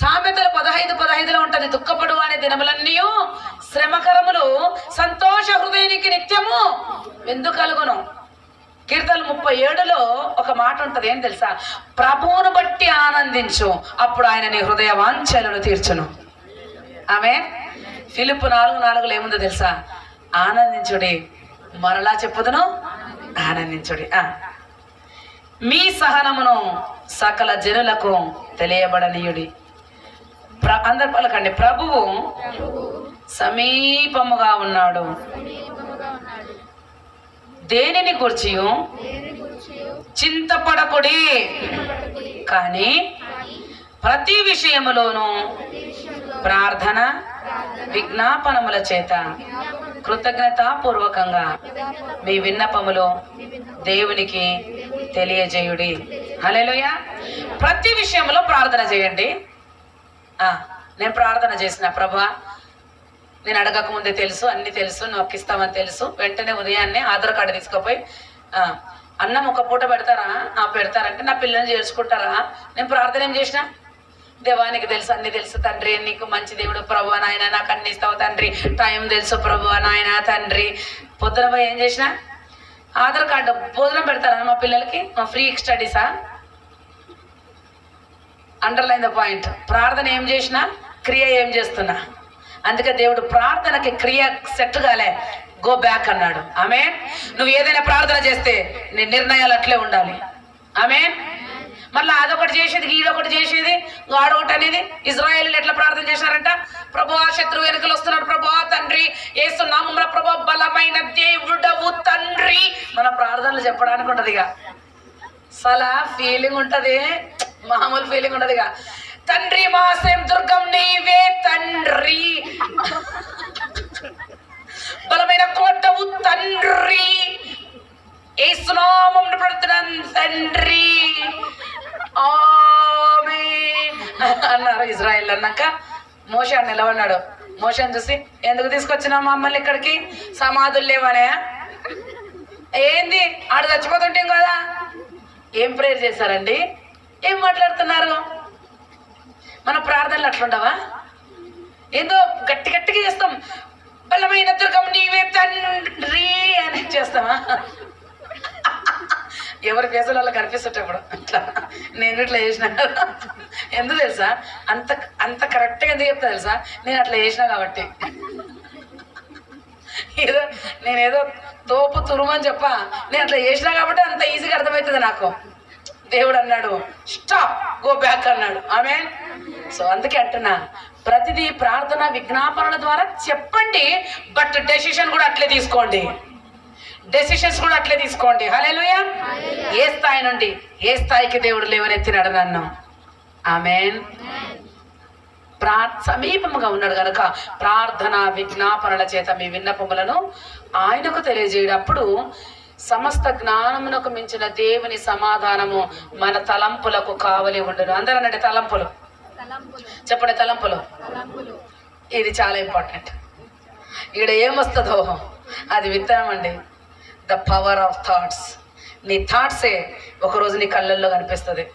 [SPEAKER 1] సామెతలు 15:15 ఉంటది, దుఃఖపడు అనే దినములన్నీ శ్రమకరములు, సంతోష హృదయానికి నిత్యము విందు కలుగును. కీర్తనలు 37లో ఒక మాట ఉంటది, ఏం తెలుసా, ప్రభువును బట్టి ఆనందించు, అప్పుడు ఆయన నీ హృదయ వాంఛలను తీర్చును. ఆమె ఫిలిప్పు 4:4 ఏముందో తెలుసా, ఆనందించుడి, మరలా చెప్పుదును ఆనందించుడి. మీ సహనమును సకల జనులకు తెలియబడనీయుడి. అందరు పలకండి, ప్రభువు సమీపముగా ఉన్నాడు. దేనిని గురించి చింతపడకుడి, కానీ ప్రతి విషయములోనూ ప్రార్థన విజ్ఞాపనముల చేత కృతజ్ఞతాపూర్వకంగా మీ విన్నపములు దేవునికి తెలియజేయుడి. హల్లెలూయా. ప్రతి విషయంలో ప్రార్థన చేయండి. నేను ప్రార్థన చేసిన, ప్రభా నేను అడగక ముందే తెలుసు, అన్ని తెలుసు, నువ్వు ఇస్తామని తెలుసు. వెంటనే ఉదయాన్నే ఆధార్ కార్డు తీసుకుపోయి, అన్నం ఒక పూట పెడతారా? పెడతారంటే నా పిల్లల్ని చేర్చుకుంటారా? నేను ప్రార్థన ఏం చేసిన, దేవానికి తెలుసు, అన్ని తెలుసు తండ్రి, నీకు మంచి దేవుడు ప్రభు నాయన, నాకు అన్ని ఇస్తావు తండ్రి, టైం తెలుసు ప్రభు నాయన తండ్రి. పొద్దున పోయి ఏం చేసిన, ఆధార్ కార్డు భోజనం పెడతారా మా పిల్లలకి? ఫ్రీ స్టడీసా? Underline the point. ప్రార్థన ఏం చేసినా, క్రియ ఏం చేస్తున్నా. అందుకే దేవుడు ప్రార్థనకి క్రియ సెట్ కాలే, గో బ్యాక్ అన్నాడు. ఆమె నువ్వు ఏదైనా ప్రార్థన చేస్తే నీ నిర్ణయాలు అట్లే ఉండాలి. ఆమె మళ్ళీ అదొకటి చేసేది, ఈడొకటి చేసేది, గాడొకటి అనేది. ఇజ్రాయేలు ఎట్లా ప్రార్థన చేశారంట, ప్రభువా శత్రువు వెనుకలు వస్తున్నాడు, ప్రభువా తండ్రి యేసు నామమున ప్రభువా బలమైన దేవుడవు తండ్రి. మన ప్రార్థనలు చెప్పడానికి ఉంటది, ఇక సలా ఫీలింగ్ ఉంటది, మామూలు ఫీలింగ్ ఉండదు. ఇక తండ్రి మాసేం దుర్గం నీవే తండ్రి, బలమైన కోటవు తండ్రి, యేసునామమున ప్రార్థన తండ్రి ఆమేన్ అన్నారు ఇజ్రాయేల్. అన్నాక మోషే అని నిలబడినాడు. మోషేని చూసి, ఎందుకు తీసుకొచ్చినావు మమ్మల్ని ఇక్కడికి? సమాధులు లేవనే? ఏంది ఆడ చచ్చిపోతుంటాం కదా. ఏం ప్రేయర్ చేశారండి? ఏం మాట్లాడుతున్నారు? మన ప్రార్థనలు అట్లుండవా? ఏదో గట్టి గట్టిగా చేస్తాం, బలమైన దుర్గం నీవే తండ్రి అని చేస్తామా? ఎవరి ఫేసులు అలా కనిపిస్తుంటప్పుడు అట్లా నేను ఇట్లా చేసినా. ఎందుకు తెలుసా, అంత అంత కరెక్ట్గా ఎందుకు చెప్తా తెలుసా, నేను అట్లా చేసినా కాబట్టి. నేనేదో తోపు తురుమని చెప్పా, నేను అట్లా చేసినా కాబట్టి అంత ఈజీగా అర్థమవుతుంది నాకు. దేవుడు అన్నాడు స్టాప్, గో బ్యాక్ అన్నాడు. ఆమేన్. సో అందుకే అంటున్నా, ప్రతిదీ ప్రార్థన విజ్ఞాపనల ద్వారా చెప్పండి, బట్ డెసిషన్ కూడా అట్లే తీసుకోండి. డెసిషన్స్ కూడా అట్లే తీసుకోండి. హల్లెలూయా. ఏ స్థాయి నుండి ఏ స్థాయికి దేవుడు లేవనెత్తినాడు నన్ను. ఆమేన్. సమీపముగా ఉన్నాడు కనుక ప్రార్థన విజ్ఞాపనల చేత మీ విన్నపములను ఆయనకు తెలియజేయడం. అప్పుడు సమస్త జ్ఞానమునకు మించిన దేవుని సమాధానము మన తలంపులకు కావలి ఉండదు. అందరూ అనండి తలంపులు. చెప్పండి తలంపులు. ఇది చాలా ఇంపార్టెంట్. ఈడ ఏమొస్తుందో అది విత్తనం అండి. The power of thoughts. నీ థాట్సే ఒకరోజు నీ కళ్ళల్లో కనిపిస్తుంది.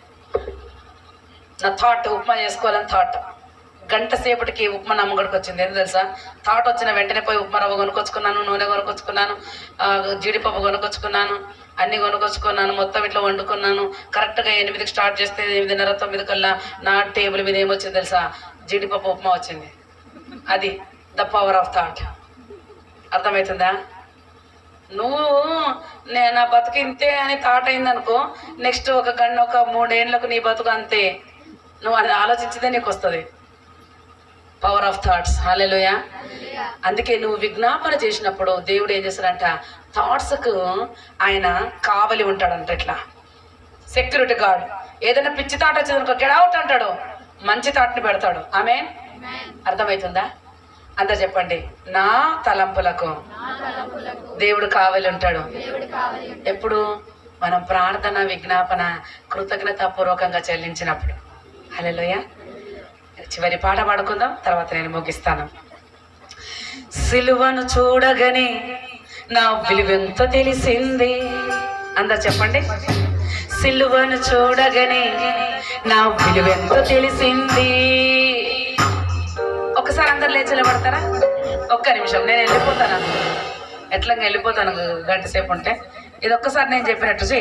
[SPEAKER 1] నా థాట్ ఉప్మా చేసుకోవాలని థాట్, గంట సేపటికి ఉప్మా నమ్మగడికి వచ్చింది. ఏం తెలుసా? థాట్ వచ్చిన వెంటనే పోయి ఉప్మా రవ్వ కొనుక్కొచ్చుకున్నాను, నూనె కొనుక్కొచ్చుకున్నాను, జీడిపప్పు కొనుక్కొచ్చుకున్నాను, అన్నీ కొనుక్కొచ్చుకున్నాను, మొత్తం ఇట్లా వండుకున్నాను. కరెక్ట్గా 8కి స్టార్ట్ చేస్తే 8:30 9 కల్లా నా టేబుల్ మీద ఏమొచ్చింది తెలుసా? జీడిపప్పు ఉప్మా వచ్చింది. అది ద పవర్ ఆఫ్ థాట్. అర్థమవుతుందా? నువ్వు నా బతుకు ఇంతే అని థాట్ అయిందనుకో, నెక్స్ట్ ఒక 3 ఏళ్ళకు నీ బతుకు అంతే. నువ్వు అది ఆలోచించితే నీకు వస్తుంది పవర్ ఆఫ్ థాట్స్. హల్లెలూయా. అందుకే నువ్వు విజ్ఞాపన చేసినప్పుడు దేవుడు ఏం చేస్తాడంట, థాట్స్కు ఆయన కావలి ఉంటాడంట. ఇట్లా సెక్యూరిటీ గార్డ్. ఏదైనా పిచ్చి థాట్ వచ్చిందనుకో గెట్ అవుట్ అంటాడు, మంచి థాట్ని పెడతాడు. ఆమేన్. అర్థమవుతుందా? అంతా చెప్పండి. నా తలంపులకు దేవుడు కావలి ఉంటాడు. ఎప్పుడు? మనం ప్రార్థన విజ్ఞాపన కృతజ్ఞతాపూర్వకంగా చెల్లించినప్పుడు. హల్లెలూయా. చివరి పాట పాడుకుందాం, తర్వాత నేను ముగిస్తాను. సిలువను చూడగానే నా విలువెంతో తెలిసింది. అందరు చెప్పండి. సిలువను చూడగానే నా విలువెంతో తెలిసింది. ఒకసారి అందరు లేచి నిలబడతారా? ఒక్క నిమిషం, నేను వెళ్ళిపోతాను. ఎట్లా వెళ్ళిపోతాను గంట సేపు ఉంటే. ఇది ఒక్కసారి నేను చెప్పినట్టు చేయండి.